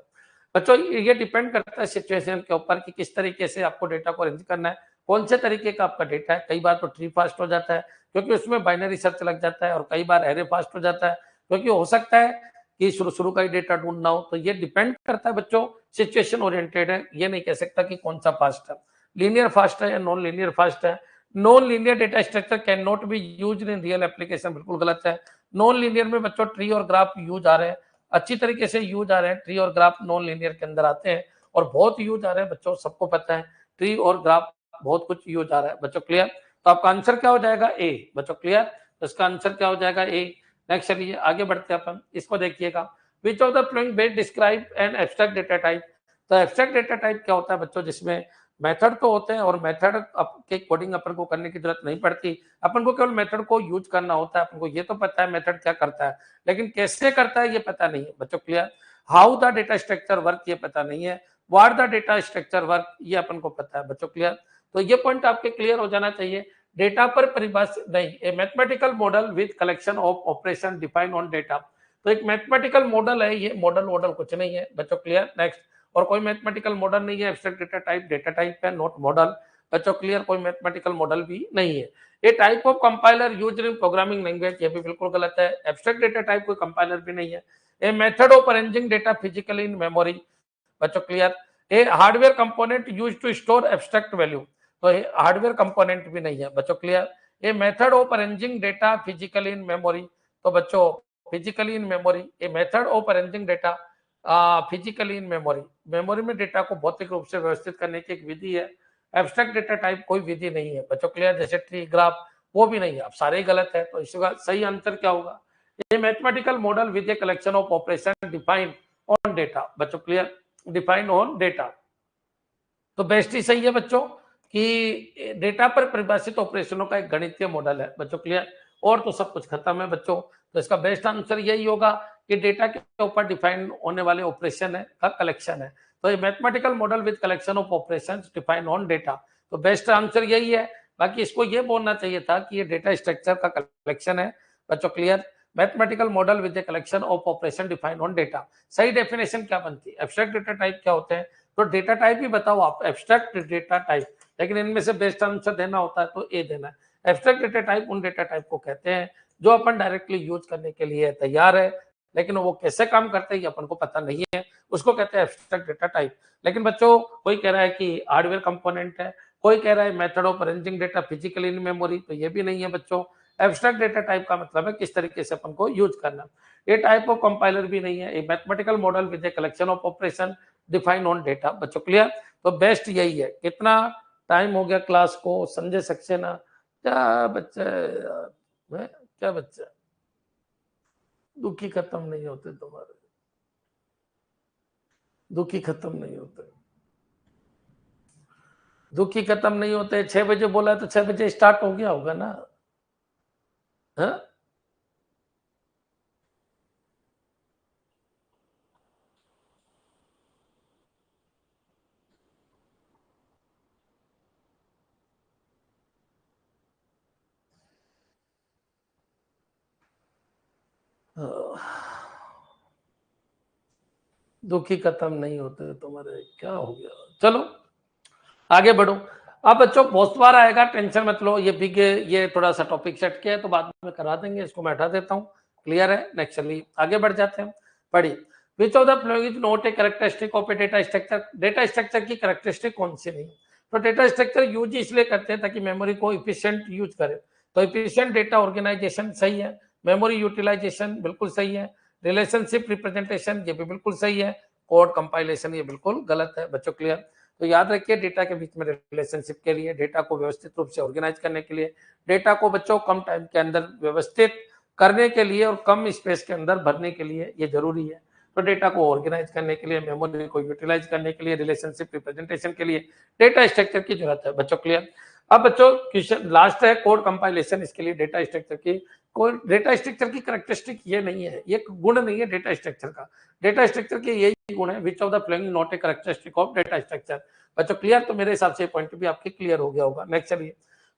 बच्चों ये डिपेंड करता है सिचुएशन के ऊपर कि किस तरीके से आपको डेटा को अरेंज करना है, कौन से तरीके का आपका डेटा है। कई बार तो ट्री फास्ट हो जाता है क्योंकि उसमें बाइनरी सर्च लग जाता है, और कई बार एरे फास्ट हो जाता है क्योंकि हो सकता है कि शुरू का ही डेटा ढूंढना हो। तो ये डिपेंड करता है बच्चों, सिचुएशन ओरिएंटेड है, ये नहीं कह सकता कि कौन सा फास्ट है, लीनियर फास्ट है या नॉन लीनियर फास्ट है। Non linear data structure can not be used in real application, बिल्कुल गलत है। नॉन लीनियर में बच्चों ट्री और ग्राफ यूज आ रहे हैं, अच्छी तरीके से यूज आ रहे हैं। ट्री और ग्राफ नॉन लीनियर के अंदर आते हैं और बहुत यूज आ रहे हैं बच्चों, सबको पता है ट्री और ग्राफ बहुत कुछ यूज आ रहा है। बच्चों क्लियर, तो आपका आंसर क्या हो जाएगा, ए। बच्चों क्लियर, तो इसका आंसर क्या हो जाएगा, ए। नेक्स्ट चलिए आगे बढ़ते हैं अपन, इसको देखिएगा। विच of the following best describe an abstract data type. तो एब्स्ट्रैक्ट डेटा टाइप क्या होता है बच्चों, जिसमें मेथड तो होते हैं और मेथड के कोडिंग अपन को करने की जरूरत नहीं पड़ती, अपन को केवल मेथड को यूज करना होता है। अपन को ये तो पता है मेथड क्या करता है, लेकिन कैसे करता है ये पता नहीं है। बच्चों clear, how the data structure work ये पता नहीं है, what the data structure work ये अपन को पता है। बच्चों क्लियर, तो ये पॉइंट आपके क्लियर हो जाना चाहिए। डेटा पर परिभाषित नहीं, ए mathematical model with collection of operation define on data. तो एक मैथमेटिकल मॉडल है ये, मॉडल कुछ नहीं है। बच्चों क्लियर, नेक्स्ट, और कोई मैथमेटिकल मॉडल नहीं है। एब्स्ट्रैक्ट डेटा टाइप है, नॉट मॉडल। बच्चों क्लियर, कोई मैथमेटिकल मॉडल भी नहीं है। ये type of compiler used in programming language, ये भी बिल्कुल गलत है। एब्स्ट्रैक्ट डेटा टाइप कोई कंपाइलर भी नहीं है। A method of arranging data physically in memory. बच्चों clear, a hardware component used to store abstract value, तो हार्डवेयर कंपोनेंट भी नहीं है। बच्चों clear, a method of arranging data physically in memory, तो बच्चों physically in memory, A method of arranging data physically in memory, memory में data को भौतिक रूप से व्यवस्थित करने की एक विधि है। एब्स्ट्रैक्ट डेटा टाइप कोई विधि नहीं है। बच्चों क्लियर, जैसे ट्री ग्राफ वो भी नहीं है। अब सारे ही गलत है, तो इसका सही आंसर क्या होगा, ये mathematical model with a collection of operation define on data. बच्चों क्लियर, डिफाइन ऑन डेटा, तो बेस्ट ही सही है बच्चों कि डेटा पर परिभाषित ऑपरेशनों का एक गणितीय मॉडल है। बच्चों क्लियर, और तो सब कुछ खत्म है बच्चों। तो इसका बेस्ट आंसर यही होगा कि डेटा के ऊपर डिफाइन होने वाले ऑपरेशन है का कलेक्शन है। तो ये mathematical model with collection of operation define on data, तो बेस्ट आंसर यही है। बाकी इसको ये बोलना चाहिए था कि ये डेटा स्ट्रक्चर का कलेक्शन है। बच्चों clear, mathematical model with a collection of operation define on data. सही डेफिनेशन क्या बनती है, एब्स्ट्रैक्ट डेटा टाइप क्या होते हैं, तो डेटा टाइप ही बताओ आप, एब्स्ट्रैक्ट डेटा टाइप लेकिन इनमें से बेस्ट आंसर देना होता है तो ए देना है। एब्स्ट्रैक्ट डेटा टाइप उन डेटा टाइप को कहते हैं जो अपन डायरेक्टली यूज करने के लिए तैयार है, लेकिन वो कैसे काम करते हैं ये अपन को पता नहीं है, उसको कहते हैं एब्स्ट्रैक्ट डेटा टाइप। लेकिन बच्चों कोई कह रहा है कि हार्डवेयर कंपोनेंट है, कोई कह रहा है method of arranging data physically in memory, तो ये भी नहीं है बच्चों। एब्स्ट्रैक्ट डेटा टाइप का मतलब है किस तरीके से अपन को यूज करना। ये टाइप ऑफ कंपाइलर भी नहीं है, ये mathematical model with a collection of operation define on data. बच्चों क्लियर? तो बेस्ट यही है। कितना टाइम हो गया क्लास को? संजय सक्सेना, क्या बच्चा है, क्या बच्चा, दुखी खत्म नहीं होते तुम्हारे, दुखी खत्म नहीं होते, दुखी खत्म नहीं होते। 6 बजे बोला तो 6 बजे स्टार्ट हो गया होगा ना? हाँ? दुखी खत्म नहीं होते तुम्हारे, क्या हो गया? चलो आगे बढ़ो। अब बच्चों बहुत बार आएगा, टेंशन मत लो। ये बिग, ये थोड़ा सा टॉपिक सेट किया है तो बाद में करा देंगे, इसको मैं हटा देता हूँ। क्लियर है? नेक्स्ट चलिए आगे बढ़ जाते हैं। पढ़िए, विच of the following is not a characteristic of A data structure. Data structure की कैरेक्टरिस्टिक कौन सी नहीं? तो डेटा स्ट्रक्चर यूज इसलिए करते हैं ताकि मेमोरी को इफिशियंट यूज करे। तो इफिशियंट डेटा ऑर्गेनाइजेशन सही है, मेमोरी यूटिलाइजेशन बिल्कुल सही है, रिलेशनशिप रिप्रेजेंटेशन ये भी बिल्कुल सही है, कोड कंपाइलेशन ये बिल्कुल गलत है। बच्चों क्लियर? तो याद रखिए, डेटा के बीच में रिलेशनशिप के लिए, डेटा को व्यवस्थित रूप से ऑर्गेनाइज करने के लिए, डेटा को बच्चों कम टाइम के अंदर व्यवस्थित करने के लिए और कम स्पेस के अंदर भरने के लिए ये जरूरी है। तो डेटा को ऑर्गेनाइज करने के लिए, मेमोरी को यूटिलाइज करने के लिए, रिलेशनशिप रिप्रेजेंटेशन के लिए डेटा स्ट्रक्चर की जरूरत है। बच्चों क्लियर? अब बच्चों क्वेश्चन लास्ट है, कोड कंपाइलेशन। इसके लिए डेटा स्ट्रक्चर की, कोई डेटा स्ट्रक्चर की कैरेक्टरिस्टिक ये नहीं है, ये गुण नहीं है डेटा स्ट्रक्चर का। डेटा स्ट्रक्चर के यही गुण है, विच of the following not a characteristic of data structure. बच्चों क्लियर? तो मेरे हिसाब से पॉइंट भी आपके क्लियर हो गया होगा। नेक्स्ट चलिए,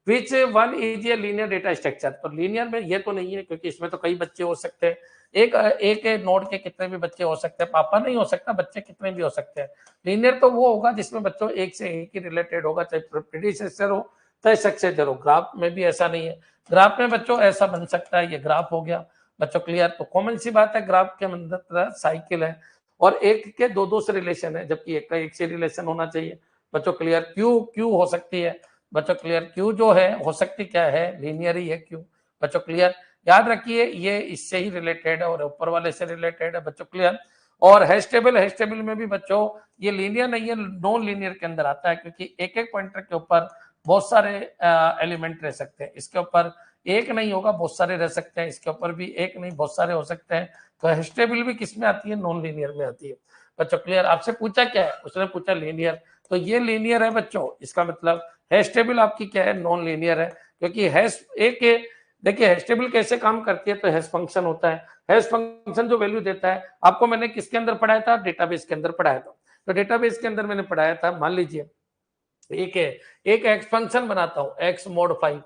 which one is a linear data structure. तो लीनियर में ये तो नहीं है, क्योंकि इसमें तो कई बच्चे हो सकते हैं। एक एक नोड के कितने भी बच्चे हो सकते हैं, पापा नहीं हो सकता, बच्चे कितने भी हो सकते हैं। लीनियर तो वो होगा जिसमें बच्चों एक से एक ही रिलेटेड होगा, चाहे प्रीडिसेसर हो चाहे सक्सेसर हो। ग्राफ में भी ऐसा नहीं है, ग्राफ में बच्चों ऐसा बन सकता है, ये ग्राफ हो गया। बच्चों क्लियर? तो कॉमन सी बात है, ग्राफ के अंदर साइकिल है और एक के दो दो से रिलेशन है, जबकि एक का एक से रिलेशन होना चाहिए। बच्चों क्लियर? क्यू क्यू हो सकती है। बच्चों क्लियर? क्यू जो है हो सकती क्या है? लीनियर ही है क्यू। बच्चों क्लियर? याद रखिए ये इससे ही रिलेटेड है और ऊपर वाले से रिलेटेड है। बच्चों क्लियर? और हैश टेबल में भी बच्चों ये लीनियर नहीं है, नॉन लीनियर के अंदर आता है, क्योंकि एक एक पॉइंटर के ऊपर बहुत सारे एलिमेंट रह सकते हैं। इसके ऊपर एक नहीं होगा, बहुत सारे रह सकते हैं। इसके ऊपर भी एक नहीं, बहुत सारे हो सकते हैं। तो हैश टेबल भी किस में आती है? नॉन लीनियर में आती है। बच्चों क्लियर? आपसे पूछा क्या है? उसने पूछा लीनियर, तो ये लीनियर है बच्चों। इसका मतलब हैश टेबल आपकी क्या है? नॉन लीनियर है, क्योंकि हैश एक देखिए हैश टेबल कैसे काम करती है। तो हैश फंक्शन होता है, हैश फंक्शन जो वैल्यू देता है, आपको मैंने किसके अंदर पढ़ाया था? डेटाबेस के अंदर पढ़ाया था। तो डेटाबेस के अंदर मैंने पढ़ाया था, मान लीजिए एक है, एक एक्स फंक्शन बनाता हूं, एक्स मोड 5।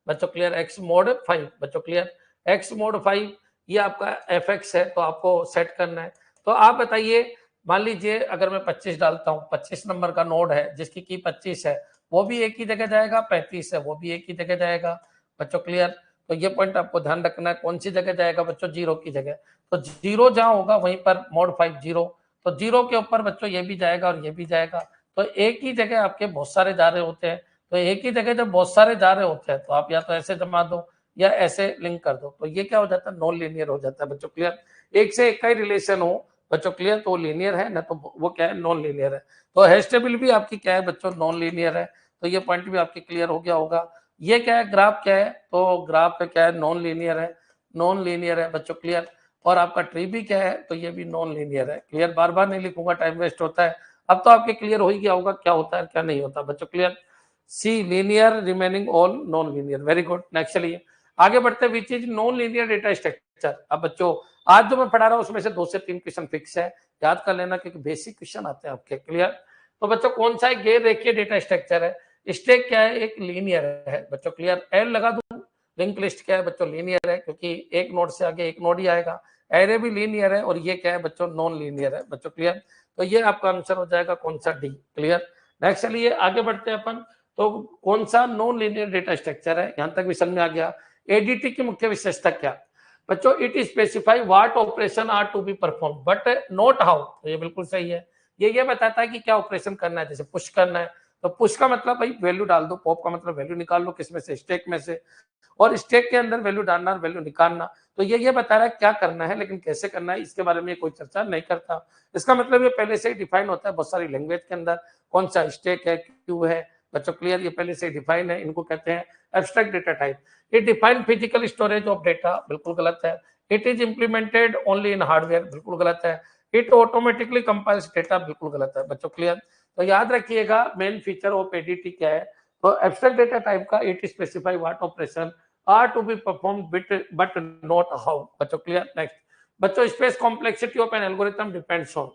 बच्चों क्लियर? X mode 5। बच्चों क्लियर? एक्स मोड 5 ये आपका एफ एक्स है, तो आपको सेट करना है। तो आप बताइए, मान लीजिए अगर मैं 25 डालता हूँ, 25 नंबर का नोड है जिसकी की 25 है, वो भी एक ही जगह जाएगा। 35 है वो भी एक ही जगह जाएगा। बच्चों क्लियर? तो ये पॉइंट आपको ध्यान रखना है, कौन सी जगह जाएगा बच्चों? जीरो की जगह। तो जीरो जहां होगा वहीं पर मोड 5 जीरो, तो जीरो के ऊपर बच्चों ये भी जाएगा और ये भी जाएगा। तो एक ही जगह आपके बहुत सारे जा रहे होते हैं। तो एक ही जगह जब बहुत सारे जा रहे होते हैं तो आप या तो ऐसे जमा दो या ऐसे लिंक कर दो, तो ये क्या हो जाता है? नॉन लीनियर हो जाता है। बच्चों क्लियर? एक से एक का ही रिलेशन हो बच्चों क्लियर, तो लीनियर है ना, तो वो क्या है? नॉन लीनियर है। तो हैश टेबल भी आपकी क्या है बच्चों? नॉन लीनियर है। तो ये पॉइंट भी आपकी क्लियर हो गया होगा। ये क्या है? ग्राफ क्या है? तो ग्राफ का क्या है? नॉन लीनियर है, नॉन लीनियर है। बच्चों क्लियर? और आपका ट्री भी क्या है? तो ये भी नॉन लीनियर है। क्लियर? बार बार नहीं लिखूंगा, टाइम वेस्ट होता है। अब तो आपके क्लियर हो ही गया होगा क्या होता है क्या नहीं होता। बच्चों clear? C linear, remaining all non linear. Very good. Next चलिए आगे बढ़ते हैं, which is non linear data structure. अब बच्चों आज जो मैं पढ़ा रहा हूं उसमें से 2 से 3 क्वेश्चन फिक्स है, याद कर लेना, क्योंकि बेसिक क्वेश्चन आते हैं आपके। क्लियर? तो बच्चों कौन सा एक गैर रेखीय डेटा स्ट्रक्चर है? स्टैक क्या है? एक लीनियर है। बच्चों क्लियर? एल लगा दूं। लिंक लिस्ट क्या है बच्चों? लीनियर है, क्योंकि एक नोड से आगे एक नोड ही आएगा। एरे भी लीनियर है, और ये क्या है बच्चों? नॉन लीनियर है। बच्चों क्लियर? तो ये आपका आंसर हो जाएगा कौन सा? डी। क्लियर? नेक्स्ट चलिए आगे बढ़ते हैं अपन, तो कौन सा नॉन लीनियर डेटा स्ट्रक्चर है, यहां तक भी समझ में आ गया। एडीटी की मुख्य विशेषता क्या बच्चों, it specify what operation are to be perform but not how. तो ये बिल्कुल सही है, ये बताता है कि क्या ऑपरेशन करना है। जैसे पुश करना है तो पुश का मतलब भाई वैल्यू डाल दो, पॉप का मतलब वैल्यू निकाल लो, किसमें से, स्टैक में से, और स्टैक के अंदर वैल्यू डालना और वैल्यू निकालना। तो ये बता रहा है क्या करना है, लेकिन कैसे करना है इसके बारे में कोई चर्चा नहीं करता। इसका मतलब ये पहले से ही डिफाइन होता है बहुत सारी लैंग्वेज के अंदर, कौन सा स्टैक है, क्यों है बच्चों, क्लियर, ये पहले से डिफाइन है। इनको कहते हैं abstract data type. It define physical storage of data, बिल्कुल गलत है। It is implemented only in hardware, बिल्कुल गलत है। इट ऑटोमेटिकली कंपाइल्स डेटा, बिल्कुल गलत है बच्चों, क्लियर। तो याद रखिएगा मेन फीचर ऑफ एडीटी क्या है, तो एब्स्ट्रैक्ट डेटा टाइप का it specify what operation are to be perform but not how, बच्चों क्लियर। नेक्स्ट बच्चों, space complexity of an algorithm depends on.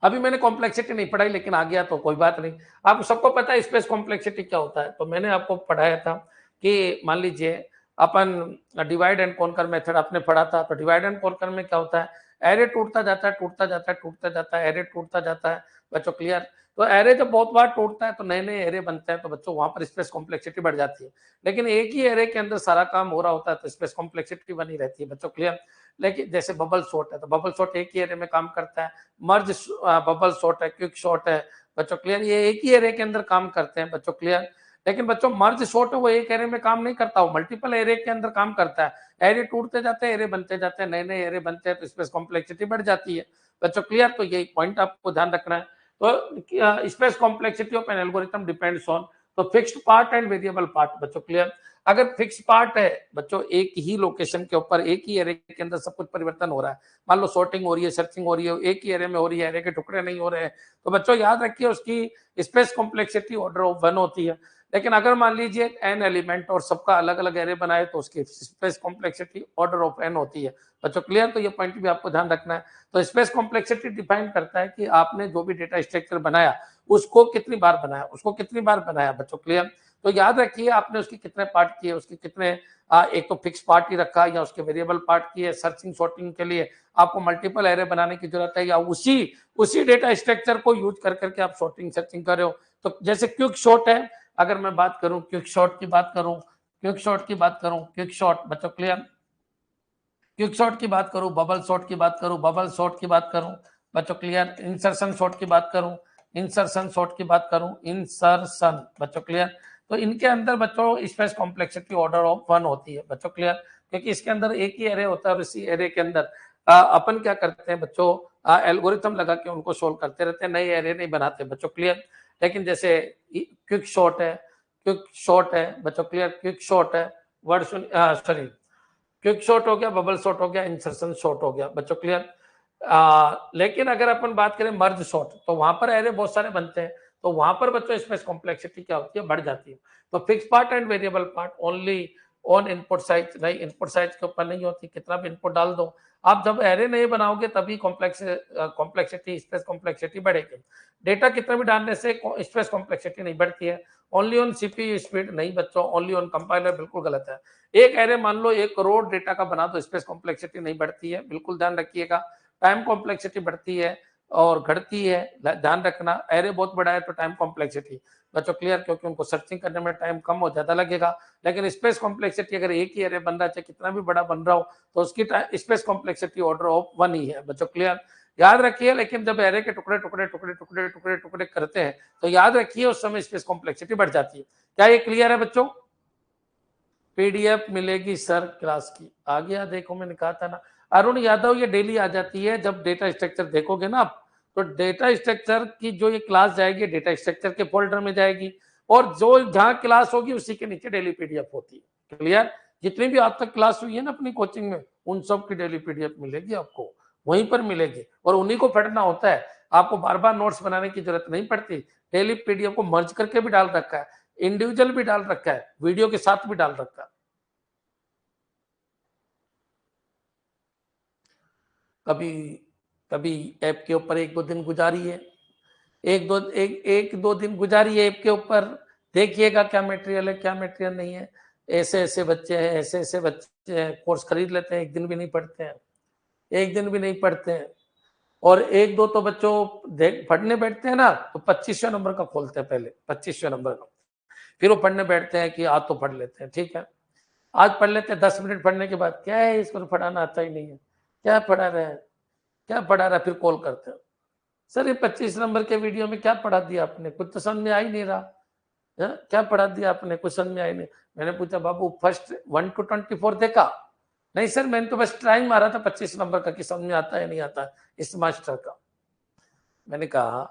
अभी मैंने कॉम्प्लेक्सिटी नहीं पढ़ाई, लेकिन आ गया तो कोई बात नहीं। आप सबको पता है स्पेस कॉम्प्लेक्सिटी क्या होता है, तो मैंने आपको पढ़ाया था कि मान लीजिए अपन डिवाइड एंड कॉन्कर मेथड आपने पढ़ा था, तो डिवाइड एंड कॉन्कर में क्या होता है, एरे टूटता जाता है, टूटता जाता है, टूटता जाता है, एरे टूटता जाता है बच्चों, क्लियर। तो एरे जब बहुत बार टूटता है तो नए नए एरे बनते हैं, तो बच्चों वहां पर स्पेस कॉम्प्लेक्सिटी बढ़ जाती है। लेकिन एक ही एरे के अंदर सारा काम हो रहा होता है तो स्पेस कॉम्प्लेक्सिटी बनी रहती है बच्चों, क्लियर। लेकिन जैसे बबल शॉट है, तो बबल शॉट एक ही एरे में काम करता है। मर्ज बबल शॉट है, क्विक शॉट है बच्चों, क्लियर, ये एक ही एरे के अंदर काम करते हैं बच्चों, क्लियर। लेकिन बच्चों मर्ज शॉट है वो एक एरे में काम नहीं करता, वो मल्टीपल एरे के अंदर काम करता है। एरे टूटते जाते हैं, एरे बनते जाते हैं, नए नए एरे बनते हैं, तो स्पेस कॉम्प्लेक्सिटी बढ़ जाती है बच्चों, क्लियर। तो यही पॉइंट आपको ध्यान रखना है। तो space complexity of an algorithm depends on, तो fixed part and variable part बच्चों, क्लियर। अगर फिक्स पार्ट है बच्चों, एक ही लोकेशन के ऊपर एक ही एरे के अंदर सब कुछ परिवर्तन हो रहा है, मान लो सॉर्टिंग हो रही है, सर्चिंग हो रही है, एक ही एरे में हो रही है, एरे के टुकड़े नहीं हो रहे हैं, तो बच्चों याद रखिए उसकी स्पेस कॉम्प्लेक्सिटी ऑर्डर ऑफ 1 होती है। लेकिन अगर मान लीजिए एन एलिमेंट और सबका अलग अलग एरे बनाए तो उसकी space complexity order of N होती है बच्चों, क्लियर। तो ये पॉइंट भी आपको ध्यान रखना है। तो स्पेस कॉम्प्लेक्सिटी डिफाइन करता है कि आपने जो भी डेटा स्ट्रक्चर बनाया उसको कितनी बार बनाया बच्चों, क्लियर। तो याद रखिए आपने उसके कितने पार्ट किए, उसके कितने एक तो फिक्स पार्ट ही रखा या उसके वेरिएबल पार्ट किए। सर्चिंग सॉर्टिंग के लिए आपको मल्टीपल एरे बनाने की जरूरत है, या उसी डेटा स्ट्रक्चर को यूज कर करके आप सॉर्टिंग सर्चिंग कर रहे हो। तो जैसे क्विक शॉट है, अगर मैं बात करूं क्विक शॉट की बात करूं, क्विक शॉट बच्चों, क्लियर, क्विक शॉट की बात करूं, बबल शॉट की बात करूं, बच्चों, क्लियर, इंसर्शन शॉट की बात करूं, इंसर्शन बच्चों, क्लियर। तो इनके अंदर बच्चों स्पेस कॉम्प्लेक्सिटी ऑर्डर ऑफ 1 होती है बच्चों, क्लियर, क्योंकि इसके अंदर एक ही एरे होता है और इसी एरे के अंदर अपन क्या करते हैं बच्चों, एल्गोरिथम लगा के उनको सोल्व करते रहते हैं, नए एरे नहीं बनाते बच्चों, क्लियर। लेकिन जैसे क्विक शॉट है बच्चों, क्लियर, क्विक शॉट है, वर्ड सुन, सॉरी, क्विक शॉट हो गया, बबल शॉट हो गया, इंसर्शन शॉट हो गया बच्चों, क्लियर। लेकिन अगर अपन बात करें मर्ज शॉट, तो वहां पर एरे बहुत सारे बनते हैं, तो वहां पर बच्चों स्पेस कॉम्प्लेक्सिटी क्या होती है, बढ़ जाती है। तो fix part and variable part only on input size, नहीं इनपुट साइज के ऊपर नहीं होती, कितना भी इनपुट डाल दो। आप जब एरे नहीं बनाओगे तभी कॉम्प्लेक्सिटी स्पेस कॉम्प्लेक्सिटी बढ़ेगी। डेटा कितना भी डालने से स्पेस कॉम्प्लेक्सिटी नहीं बढ़ती है। ओनली ऑन सीपीयू स्पीड, नहीं बच्चों, ओनली ऑन कंपाइलर, बिल्कुल गलत है। एक एरे मान लो 1 करोड़ डेटा का बना दो, स्पेस कॉम्प्लेक्सिटी नहीं बढ़ती है, बिल्कुल ध्यान रखिएगा। टाइम कॉम्प्लेक्सिटी बढ़ती है और घटती है, ध्यान रखना। एरे बहुत बड़ा है तो टाइम कॉम्प्लेक्सिटी बच्चों, क्लियर, क्योंकि उनको सर्चिंग करने में टाइम कम हो ज्यादा लगेगा। लेकिन स्पेस कॉम्प्लेक्सिटी अगर एक ही एरे बन रहा है, चाहे कितना भी बड़ा बन रहा हो, तो उसकी स्पेस कॉम्प्लेक्सिटी ऑर्डर ऑफ 1 ही है बच्चों, क्लियर, याद रखिए। लेकिन जब एरे के टुकड़े टुकड़े टुकड़े टुकड़े टुकड़े टुकड़े करते हैं तो याद रखिए उस समय स्पेस कॉम्प्लेक्सिटी बढ़ जाती है। क्या ये क्लियर है बच्चों? पीडीएफ मिलेगी सर क्लास की, आ गया, देखो मैंने कहा था ना। अरुण यादव, ये डेली आ जाती है, जब डेटा स्ट्रक्चर देखोगे ना आप, तो डेटा स्ट्रक्चर की जो ये क्लास जाएगी डेटा स्ट्रक्चर के फोल्डर में जाएगी, और जो जहां क्लास होगी उसी के नीचे डेली पीडीएफ होती है, क्लियर। जितनी भी आज तक क्लास हुई है ना अपनी कोचिंग में, उन सब की डेली पीडीएफ मिलेगी आपको, वहीं पर मिलेगी, और उन्हीं को पढ़ना होता है। आपको बार बार नोट्स बनाने की जरूरत नहीं पड़ती। डेली पीडीएफ को मर्ज करके भी डाल रखा है, इंडिविजुअल भी डाल रखा है, वीडियो के साथ भी डाल रखा है। कभी कभी ऐप के ऊपर एक दो दिन गुजारिए, एक दो दिन गुजारिए ऐप के ऊपर, देखिएगा क्या मटेरियल है क्या मटेरियल नहीं है। ऐसे ऐसे बच्चे हैं, ऐसे ऐसे बच्चे हैं, कोर्स खरीद लेते हैं, एक दिन भी नहीं पढ़ते हैं, और एक दो तो बच्चों देख पढ़ने बैठते हैं ना तो 25वें नंबर का खोलते हैं, पहले 25वें नंबर का, फिर वो पढ़ने बैठते हैं कि आज तो पढ़ लेते हैं, ठीक है, आज पढ़ लेते हैं, 10 मिनट पढ़ने के बाद क्या है इसको तो पढ़ाना आता ही नहीं है, क्या पढ़ा रहे हैं, क्या पढ़ा रहा है, फिर कॉल करते हैं, सर ये 25 नंबर के वीडियो में क्या पढ़ा दिया आपने, कुछ तो समझ में आ ही नहीं रहा है? क्या पढ़ा दिया आपने, कुछ समझ में आई नहीं। मैंने पूछा बाबू फर्स्ट 1 to 24 देखा, नहीं सर मैंने तो बस ट्राई मारा था 25 नंबर का कि समझ में आता है नहीं आता इस मास्टर का। मैंने कहा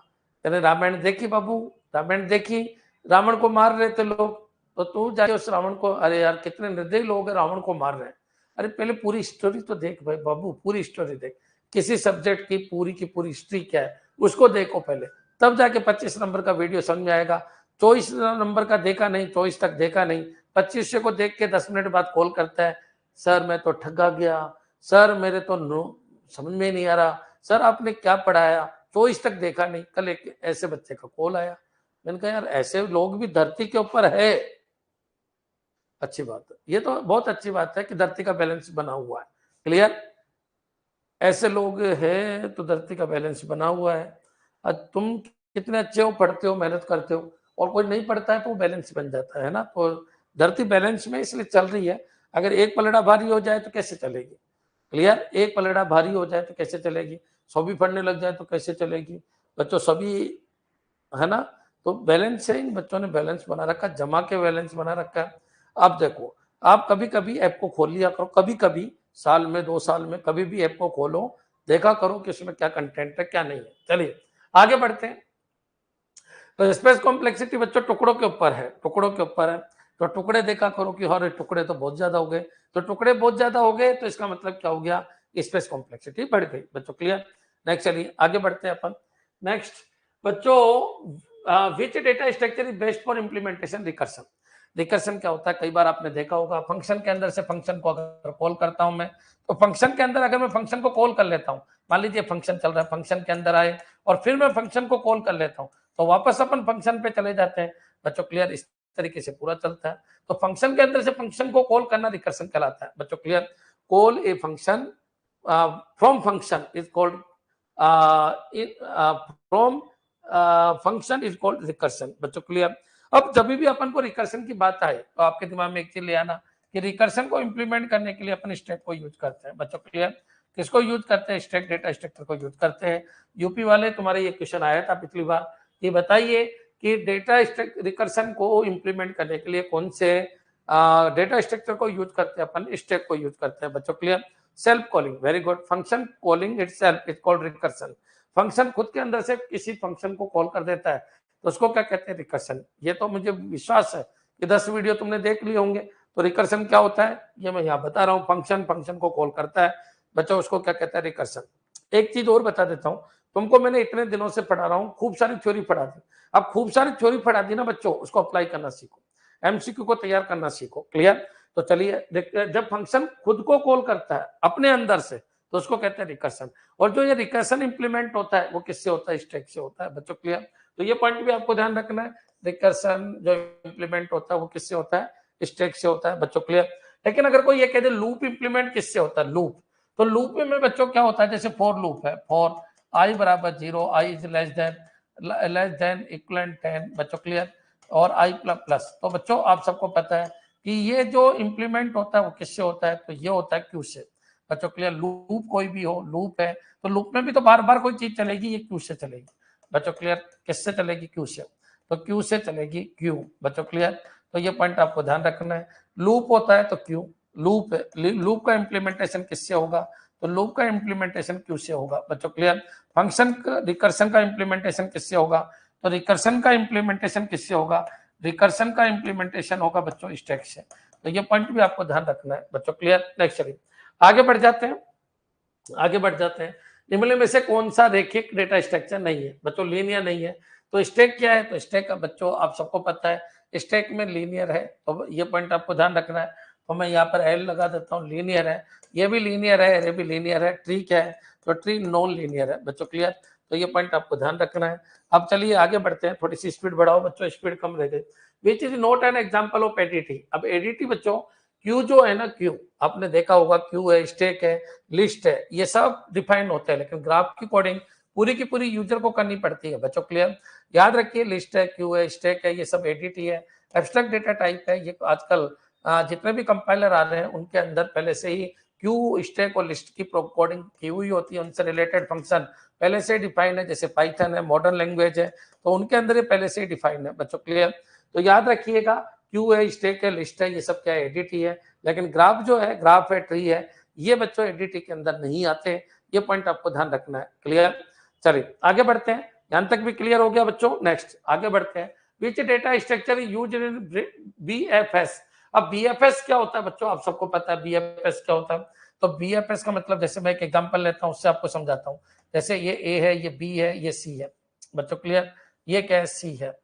तेने रामायण देखी बाबू, रामायण देखी, रावण को मार रहे थे लोग, तो तू जाके उस रावण को, अरे यार कितने निर्दयी लोग हैं रावण को मार रहे हैं, अरे पहले पूरी स्टोरी तो देख भाई बाबू, पूरी स्टोरी देख, किसी सब्जेक्ट की पूरी हिस्ट्री क्या है उसको देखो पहले, तब जाके 25 नंबर का वीडियो समझ में आएगा। 24 नंबर का देखा नहीं, 24 तक देखा नहीं, 25 को देख के 10 मिनट बाद कॉल करता है, सर मैं तो ठगा गया, सर मेरे तो समझ में नहीं आ रहा, सर आपने क्या पढ़ाया, 24 तक देखा नहीं। कल एक ऐसे बच्चे का कॉल आया, मैंने कहा यार ऐसे लोग भी धरती के ऊपर है, अच्छी बात है, ये तो बहुत अच्छी बात है कि धरती का बैलेंस बना हुआ है, क्लियर, ऐसे लोग हैं तो धरती का बैलेंस बना हुआ है। आज तुम कितने अच्छे हो, पढ़ते हो, मेहनत करते हो, और कोई नहीं पढ़ता है तो वो बैलेंस बन जाता है ना, तो धरती बैलेंस में इसलिए चल रही है। अगर एक पलड़ा भारी हो जाए तो कैसे चलेगी, क्लियर, एक पलड़ा भारी हो जाए तो कैसे चलेगी, सभी पढ़ने लग जाए तो कैसे चलेगी, बच्चों सभी, है ना, तो बैलेंस है, इन बच्चों ने बैलेंस बना रखा, जमा के बैलेंस बना रखा है। आप देखो, आप कभी कभी ऐप को खोल लिया करो, कभी कभी साल में 2 साल में कभी भी ऐप को खोलो, देखा करो कि उसमें क्या कंटेंट है क्या नहीं है। चलिए आगे बढ़ते हैं। तो स्पेस कॉम्प्लेक्सिटी बच्चों टुकड़ों के ऊपर है, टुकड़ों के ऊपर है, तो टुकड़े देखा करो कि हर टुकड़े तो बहुत ज्यादा हो गए, तो टुकड़े बहुत ज्यादा हो गए तो इसका मतलब क्या हो गया, स्पेस कॉम्प्लेक्सिटी बढ़ गई बच्चों, क्लियर। नेक्स्ट चलिए आगे बढ़ते हैं अपन। नेक्स्ट बच्चों, विच data structure is best for implementation recursion. Recursion क्या होता है, कई बार आपने देखा होगा फंक्शन के अंदर से फंक्शन को अगर कॉल करता हूं मैं, तो फंक्शन के अंदर अगर मैं फंक्शन को कॉल कर लेता हूं, मान लीजिए फंक्शन चल रहा है, फंक्शन के अंदर आए और फिर मैं फंक्शन को कॉल कर लेता हूं, तो वापस अपन फंक्शन पे चले जाते हैं बच्चों, क्लियर, इस तरीके से पूरा चलता है। तो फंक्शन के अंदर से फंक्शन को कॉल करना रिकर्सन कहलाता है बच्चों, clear, call a function from function is called from function is called recursion बच्चों, क्लियर। अब जब भी अपन को रिकर्सन की बात आए तो आपके दिमाग में एक चीज ले आना कि रिकर्सन को इंप्लीमेंट करने के लिए अपन स्टैक को यूज करते हैं बच्चों, क्लियर, किसको यूज करते हैं, स्टैक डेटा स्ट्रक्चर को यूज करते हैं। यूपी वाले तुम्हारे ये क्वेश्चन आया था पिछली बार, ये बताइए कि डेटा रिकर्सन को इंप्लीमेंट करने के लिए कौन से डेटा स्ट्रक्चर को यूज करते हैं, अपन स्टैक को यूज करते हैं बच्चों, clear. Self calling, very good, function calling itself is called recursion, function खुद के अंदर से किसी फंक्शन को कॉल कर देता है तो उसको क्या कहते हैं, रिकर्सन। ये तो मुझे विश्वास है कि 10 वीडियो तुमने देख लिए होंगे, तो रिकर्सन क्या होता है ये मैं यहाँ बता रहा हूँ, फंक्शन को कॉल करता है बच्चों, उसको क्या कहता है, रिकर्सन। एक चीज और बता देता हूँ, तुमको मैंने इतने दिनों से पढ़ा रहा हूँ, खूब सारी थ्योरी पढ़ा दी, अब खूब सारी थ्योरी पढ़ा दी ना बच्चों, उसको अप्लाई करना सीखो, एमसीक्यू को तैयार करना सीखो, क्लियर। तो चलिए, जब फंक्शन खुद को कॉल करता है अपने अंदर से तो उसको कहते हैं रिकर्सन, और जो ये रिकर्सन इंप्लीमेंट होता है वो किससे होता है, स्टैक से होता है बच्चों, क्लियर। तो ये पॉइंट भी आपको ध्यान रखना है, रिकर्सन जो इंप्लीमेंट होता है वो किससे होता है, स्टैक से होता है बच्चों, क्लियर। लेकिन अगर कोई ये कह दे लूप इंप्लीमेंट किससे होता है, लूप, तो लूप में बच्चों क्या होता है, जैसे फॉर लूप है, फॉर आई बराबर 0, I is less than equal 10 बच्चों, क्लियर, और आई प्लस। तो बच्चों आप सबको पता है कि ये जो इंप्लीमेंट होता है वो किससे होता है, तो ये होता है क्यू से बच्चों, क्लियर। लूप कोई भी हो, लूप है तो लूप में भी तो बार बार कोई चीज चलेगी, ये क्यू से चलेगी बच्चों, क्लियर, किससे चलेगी, क्यू से, तो क्यू से चलेगी, क्यू बच्चों, क्लियर। तो ये पॉइंट आपको ध्यान रखना है, लूप होता है तो क्यू, लूप है, लूप का इंप्लीमेंटेशन किससे होगा, तो लूप का इंप्लीमेंटेशन क्यू से होगा बच्चों, क्लियर। फंक्शन रिकर्सन का इंप्लीमेंटेशन किससे होगा, तो रिकर्सन का इंप्लीमेंटेशन किससे होगा, रिकर्सन का इंप्लीमेंटेशन होगा बच्चों स्टैक से। तो ये पॉइंट भी आपको ध्यान रखना है बच्चों, क्लियर। नेक्स्ट चलिए आगे बढ़ जाते हैं, आगे बढ़ जाते हैं। निम्न में से कौन सा रेखिक डेटा स्ट्रक्चर नहीं है बच्चों, लीनियर नहीं है। तो स्टैक क्या है, तो स्टैक का बच्चों आप सबको पता है, स्टैक में लीनियर है, तो ये पॉइंट आपको ध्यान रखना है। तो मैं यहाँ पर एल लगा देता हूँ, लीनियर है, ये भी लीनियर है, ये भी लीनियर है। ट्री क्या है, तो ट्री नॉन लीनियर है बच्चों, क्लियर। तो ये पॉइंट आपको ध्यान रखना है। अब चलिए आगे बढ़ते हैं, थोड़ी सी स्पीड बढ़ाओ बच्चों, स्पीड कम रह गई। Which is not an example of ADT. अब एडीटी बच्चों क्यू जो है ना, क्यू आपने देखा होगा, क्यू है, स्टैक है, लिस्ट है, ये सब डिफाइंड होते हैं, लेकिन ग्राफ की कोडिंग पूरी की पूरी यूजर को करनी पड़ती है बच्चों। क्लियर? याद रखिए, लिस्ट है, क्यू है, स्टैक है, ये सब एडीटी है, एब्स्ट्रैक्ट डेटा टाइप है। ये आजकल जितने भी कंपाइलर आ रहे हैं उनके अंदर पहले से ही क्यू, स्टैक और लिस्ट की कोडिंग की हुई होती है, उनसे रिलेटेड फंक्शन पहले से डिफाइंड है। जैसे पाइथन है, मॉडर्न लैंग्वेज है, तो उनके अंदर ये पहले से ही डिफाइंड है बच्चों। क्लियर? तो याद रखिएगा, क्यू है, स्टैक है, लिस्ट है, ये सब क्या है, एडीटी है। लेकिन ग्राफ जो है, ग्राफ है, ट्री है, ये बच्चों एडीटी के अंदर नहीं आते। ये पॉइंट आपको ध्यान रखना है। क्लियर? चलिए आगे बढ़ते हैं। यहां तक भी क्लियर हो गया बच्चों? नेक्स्ट आगे बढ़ते हैं। विच data structure use in BFS? अब बीएफएस क्या होता है बच्चों? आप सबको पता है बीएफएस क्या होता है। तो बीएफएस का मतलब, जैसे मैं एक एग्जांपल लेता हूं, उससे आपको समझाता हूं। जैसे ये ए है, ये बी है, ये सी है बच्चों। क्लियर? ये क्या है, सी है,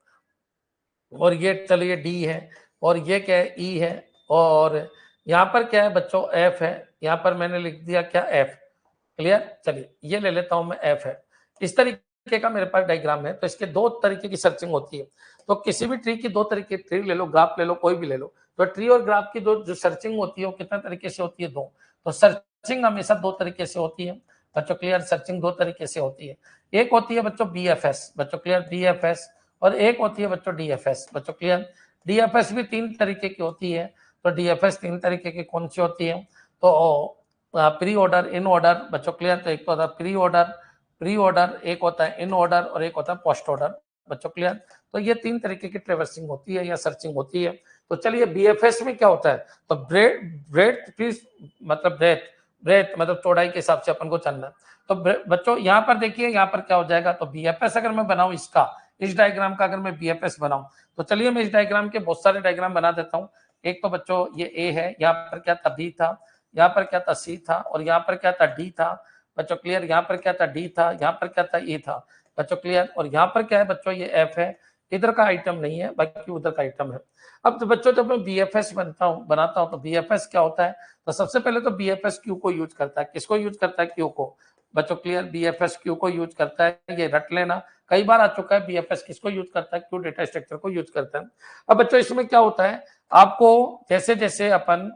और ये चलिए डी है, और ये क्या है, ई है, और यहाँ पर क्या है बच्चों, एफ है। यहाँ पर मैंने लिख दिया क्या, एफ। क्लियर? चलिए ये ले लेता हूं मैं, एफ है। इस तरीके का मेरे पास डायग्राम है। तो इसके दो तरीके की सर्चिंग होती है। तो किसी भी ट्री की दो तरीके, ट्री ले लो, ग्राफ ले लो, कोई भी ले लो, तो ट्री और ग्राफ की दो जो सर्चिंग होती है वो कितने तरीके से होती है, दो। तो सर्चिंग हमेशा दो तरीके से होती है बच्चों। क्लियर? सर्चिंग दो तरीके से होती है। एक होती है बच्चों बीएफएस बच्चों। क्लियर? बीएफएस। और एक होती है बच्चों डीएफएस बच्चों। क्लियर? डीएफएस भी तीन तरीके की होती है। तो डीएफएस तीन तरीके की कौन सी होती है? तो प्री ऑर्डर, इन ऑर्डर बच्चों। क्लियर? तो एक तो होता है प्री ऑर्डर, एक होता है इन ऑर्डर, और एक होता है पोस्ट ऑर्डर बच्चों। क्लियर? तो ये तीन तरीके की ट्रेवर्सिंग होती है या सर्चिंग होती है। तो चलिए बीएफएस में क्या होता है? तो ब्रेथ मतलब ब्रेथ मतलब चौड़ाई के हिसाब से अपन को चलना है। तो बच्चों यहाँ पर देखिए, यहाँ पर क्या हो जाएगा, तो बीएफएस अगर मैं बनाऊं इसका, इस डायग्राम का अगर मैं बीएफएस बनाऊं, तो चलिए मैं इस डायग्राम के बहुत सारे डायग्राम बना देता हूं। एक तो बच्चों ये ए है, यहाँ पर क्या था, बी था, यहाँ पर क्या था, सी था, और यहाँ पर क्या था, डी था बच्चों। क्लियर? यहाँ पर क्या था, डी था, यहाँ पर क्या था, ई था बच्चों। क्लियर? और यहाँ पर क्या है बच्चों, ये एफ है। इधर का आइटम नहीं है, बाकी उधर का आइटम है। अब तो बच्चों जब मैं बीएफएस बनाता हूँ तो बीएफएस क्या होता है? तो सबसे पहले तो बीएफएस क्यू को यूज करता है। किसको यूज करता है? क्यू को बच्चों। क्लियर? बीएफएस क्यू को यूज करता है। ये रट लेना, कई बार आ चुका है। बीएफएस किसको यूज करता है? क्यू डेटा स्ट्रक्चर को यूज करता है। अब बच्चों इसमें क्या होता है, आपको जैसे जैसे अपन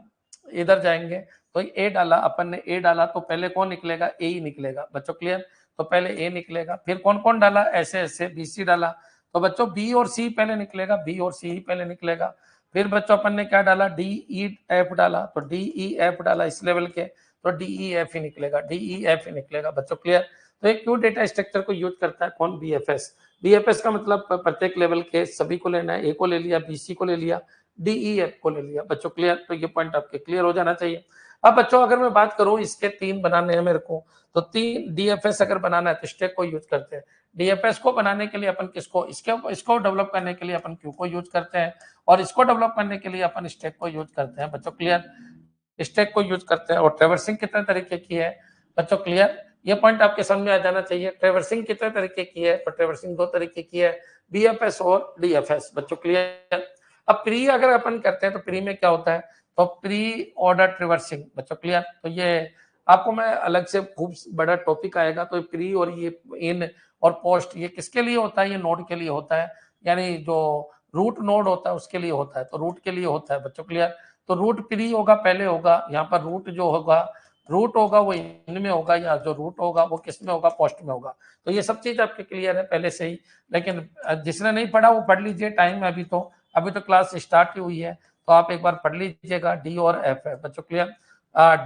इधर जाएंगे, तो ए डाला अपन ने, ए डाला तो पहले कौन निकलेगा, ए ही निकलेगा बच्चों। क्लियर? तो पहले ए निकलेगा, फिर कौन कौन डाला, ऐसे ऐसे बी सी डाला, तो बच्चों बी और सी पहले निकलेगा, बी और सी ही पहले निकलेगा। फिर बच्चों अपन ने क्या डाला, डी ई एफ डाला, तो डी ई एफ डाला इस लेवल के, तो डी ई एफ ही निकलेगा, डी ई एफ ही निकलेगा बच्चों। क्लियर? तो एक क्यू डेटा स्ट्रक्चर को यूज करता है कौन, बीएफएस। बीएफएस का मतलब प्रत्येक लेवल के सभी को लेना है, ए को ले लिया, बी सी को ले लिया, डी ई एफ को ले लिया बच्चों। क्लियर? तो ये पॉइंट आपके क्लियर हो जाना चाहिए। अब बच्चों अगर मैं बात करूं, इसके तीन बनाने हैं मेरे को, तो तीन डीएफएस अगर बनाना है तो स्टैक को यूज करते हैं। डीएफएस को बनाने के लिए अपन किसको, इसको डेवलप करने के लिए अपन क्यू को यूज करते हैं, और इसको डेवलप करने के लिए अपन स्टैक को यूज करते हैं बच्चों। क्लियर? स्टैक को यूज करते हैं। और ट्रेवर्सिंग कितने तरीके की है बच्चों? क्लियर? ये पॉइंट आपके समझ में आ जाना चाहिए। ट्रेवर्सिंग कितने तरीके की है? तो ट्रेवर्सिंग दो तरीके की है, बीएफएस और डीएफएस बच्चों। क्लियर? अब प्री अगर अपन करते हैं तो प्री में क्या होता है, तो प्री ऑर्डर ट्रिवर्सिंग बच्चों। क्लियर? तो ये आपको मैं अलग से खूब बड़ा टॉपिक आएगा। तो प्री और ये इन और पोस्ट, ये किसके लिए होता है? ये नोड के लिए होता है, यानी जो रूट नोड होता है उसके लिए होता है, तो रूट के लिए होता है बच्चों। क्लियर? तो रूट प्री होगा, पहले होगा यहाँ पर रूट जो होगा, रूट होगा वो इनमें होगा, या जो रूट होगा वो किस में होगा, पोस्ट में होगा। तो ये सब चीज आपके क्लियर है पहले से ही, लेकिन जिसने नहीं पढ़ा वो पढ़ लीजिए, टाइम है अभी तो क्लास स्टार्ट ही हुई है, तो आप एक बार पढ़ लीजिएगा। डी और एफ है बच्चों। क्लियर?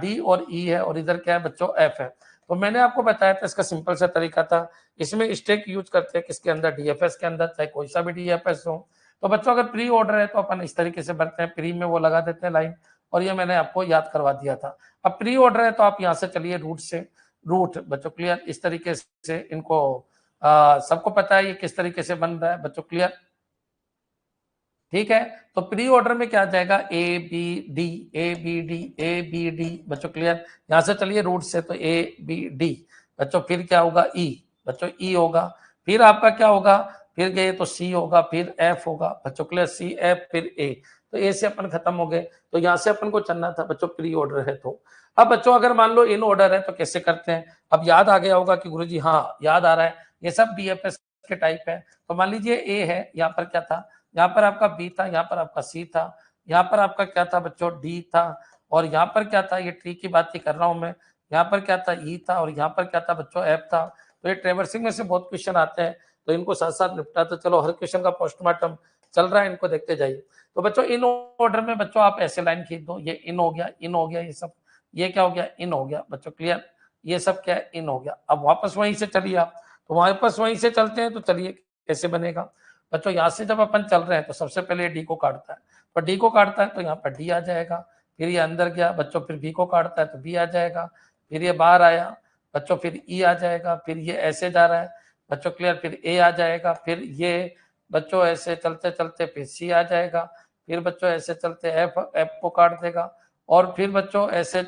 डी और ई है, और इधर क्या है बच्चों, एफ है। तो मैंने आपको बताया था, इसका सिंपल सा तरीका था। इसमें स्टैक यूज करते हैं किसके अंदर, डीएफएस के अंदर, चाहे कोई सा भी डीएफएस हो। तो बच्चों अगर प्री ऑर्डर है तो अपन इस तरीके से भरते हैं, प्री में वो लगा देते हैं लाइन, और ये मैंने आपको याद करवा दिया था। अब प्री ऑर्डर है तो आप यहाँ से चलिए रूट से, रूट बच्चों। क्लियर? इस तरीके से इनको सबको पता है ये किस तरीके से बन रहा है बच्चों। क्लियर? ठीक है? तो प्री ऑर्डर में क्या आ जाएगा, A B D, A B D, A B D बच्चों। क्लियर? यहां से चलिए रूट से, तो ए बी डी बच्चों, फिर क्या होगा, ई बच्चों, ई होगा, फिर आपका क्या होगा, फिर गए तो सी होगा, फिर एफ होगा बच्चों। क्लियर? सी एफ फिर ए, तो ए से अपन खत्म हो गए। तो यहां से अपन को चलना था बच्चों, प्री ऑर्डर है तो। अब बच्चों अगर मान लो इन ऑर्डर है तो कैसे करते हैं, अब याद आ गया होगा कि गुरुजी हाँ याद आ रहा है, ये सब डीएफएस के टाइप है। तो मान लीजिए ए है, यहाँ पर क्या था, यहाँ पर आपका बी था, यहाँ पर आपका सी था, यहाँ पर आपका क्या था बच्चों, डी था, और यहाँ पर क्या था, ये ट्री की बात ही कर रहा हूँ मैं, यहाँ पर क्या था, ई था, और यहाँ पर क्या था बच्चों, एफ था। तो ये ट्रेवर्सिंग में से बहुत क्वेश्चन आते हैं, तो इनको साथ साथ निपटा, तो चलो हर क्वेश्चन का पोस्टमार्टम चल रहा है, इनको देखते जाइए। तो बच्चों इन ऑर्डर में बच्चों आप ऐसे लाइन खींच दो, ये इन हो गया, इन हो गया, ये सब, ये क्या हो गया, इन हो गया बच्चों, क्लियर, ये सब क्या है, इन हो गया। अब वापस वहीं से चलिए आप, तो वापस वहीं से चलते हैं, तो चलिए कैसे बनेगा बच्चों, यहाँ से जब अपन चल रहे हैं तो सबसे पहले डी को काटता है, तो डी को काटता है तो यहाँ पर डी आ जाएगा, फिर ये अंदर गया बच्चों, फिर बी को काटता है तो बी आ जाएगा, फिर ये बाहर आया बच्चों, फिर ई आ जाएगा, फिर ये ऐसे जा रहा है बच्चों, क्लियर, फिर ए आ जाएगा, फिर ये बच्चों ऐसे चलते चलते फिर सी आ जाएगा, फिर बच्चों ऐसे चलते एफ, एफ को काट देगा, और फिर बच्चों ऐसे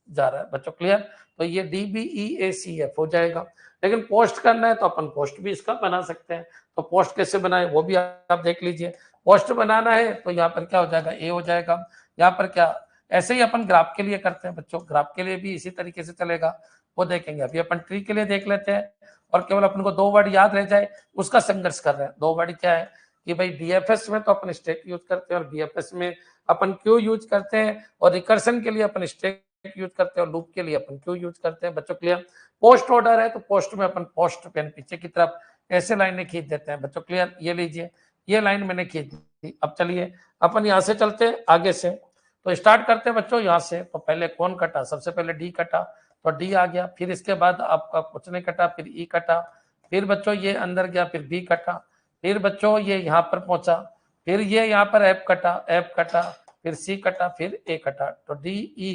जा रहा है बच्चों, क्लियर। तो ये डी बी ई ए सी एफ हो जाएगा। लेकिन पोस्ट करना है तो अपन पोस्ट भी इसका बना सकते हैं, तो पोस्ट कैसे बनाए वो भी आप देख लीजिए। पोस्ट बनाना है तो यहाँ पर क्या हो जाएगा, ए हो जाएगा, यहाँ पर क्या, ऐसे ही अपन ग्राफ के लिए करते हैं बच्चों, ग्राफ के लिए भी इसी तरीके से चलेगा, वो देखेंगे। अभी अपन ट्री के लिए देख लेते हैं, और केवल अपन को 2 वर्ड याद रह जाए उसका संघर्ष कर रहे हैं। 2 वर्ड क्या है कि भाई डीएफएस में तो अपन स्टैक यूज करते हैं, और बीएफएस में अपन क्यू यूज करते हैं, और रिकर्सन के लिए अपन स्टैक यूज करते हैं, और लूप के लिए अपन क्यू यूज करते हैं बच्चों, क्लियर। पोस्ट ऑर्डर है तो पोस्ट में अपन पोस्ट पेन पीछे की तरफ ऐसे लाइनें खींच देते हैं बच्चों, क्लियर। ये लीजिए, ये लाइन मैंने खींच दी। अब चलिए अपन यहाँ से चलते हैं आगे से, तो स्टार्ट करते हैं बच्चों यहाँ से। तो पहले कौन कटा, सबसे पहले डी कटा, तो डी आ गया, फिर इसके बाद आपका कुछ नहीं कटा, फिर ई कटा, फिर बच्चों ये अंदर गया, फिर बी कटा, फिर बच्चों ये यहाँ पर पहुंचा, फिर ये यहाँ पर एफ कटा, एफ कटा, फिर सी कटा, फिर ए कटा, तो डी ई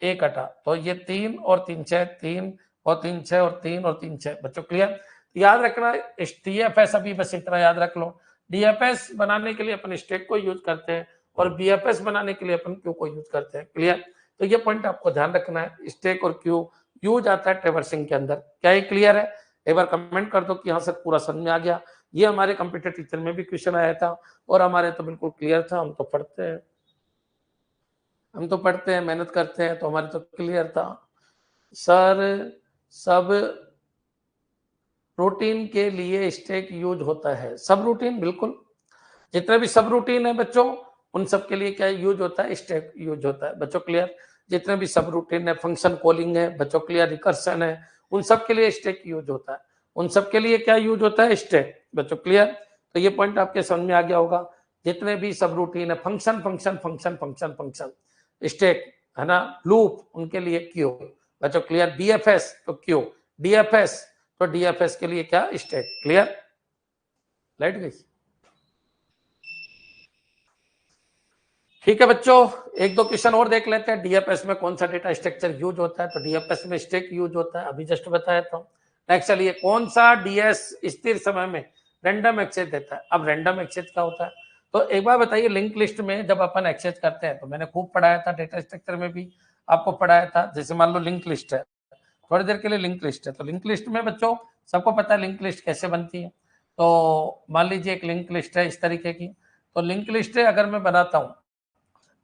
ए कटा। तो ये 3 और 3 6, 3 और 3 6 और 3 और 3 6 बच्चों, क्लियर। याद रखना डीएफएस, अभी बस इतना याद रख लो, डीएफएस बनाने के लिए अपन स्टैक को यूज करते हैं, और बीएफएस बनाने के लिए अपन क्यू को यूज करते हैं, क्लियर। तो ये पॉइंट आपको ध्यान रखना है, स्टैक और क्यू यूज आता है ट्रेवर्सिंग के अंदर। क्या ये क्लियर है? एक बार कमेंट कर दो कि हाँ सर पूरा समझ में आ गया। ये हमारे कंप्यूटर टीचर में भी क्वेश्चन आया था, और हमारे तो बिल्कुल क्लियर था, हम तो पढ़ते हैं, मेहनत करते हैं, तो हमारे तो क्लियर था सर। सब रूटीन के लिए स्टैक यूज होता है, सब रूटीन, बिल्कुल जितने भी सब रूटीन है बच्चों उन सब के लिए क्या यूज होता है, स्टैक यूज होता है बच्चों, क्लियर। जितने भी सब रूटीन है, फंक्शन कॉलिंग है बच्चों, क्लियर, रिकर्सन है, उन सब के लिए स्टैक यूज होता है। उन सब के लिए क्या यूज होता है, स्टैक बच्चों, क्लियर। तो ये पॉइंट आपके समझ में आ गया होगा। जितने भी सब रूटीन है, function function function function function, stack है ना, लूप, उनके लिए क्यू बच्चों, क्लियर। बीएफएस तो क्यू, डीएफएस तो डीएफएस के लिए क्या, स्टैक, क्लियर। लाइट गई, ठीक है बच्चों। 1-2 क्वेश्चन और देख लेते हैं। डीएफएस में कौन सा डेटा स्ट्रक्चर यूज होता है, तो डीएफएस में स्टैक यूज होता है, अभी जस्ट बताया था। नेक्स्ट चलिए, कौन सा डीएस स्थिर समय में रैंडम एक्सेस देता है। अब रैंडम एक्सेस क्या होता है, तो एक बार बताइए, लिंक लिस्ट में जब अपन एक्सेस करते हैं, तो मैंने खूब पढ़ाया था, डेटा स्ट्रक्चर में भी आपको पढ़ाया था। जैसे मान लो लिंक लिस्ट है, थोड़ी देर के लिए लिंक लिस्ट है, तो लिंक लिस्ट में बच्चों सबको पता है लिंक लिस्ट कैसे बनती है। तो मान लीजिए एक लिंक लिस्ट है इस तरीके की, तो लिंक लिस्ट अगर मैं बनाता हूँ,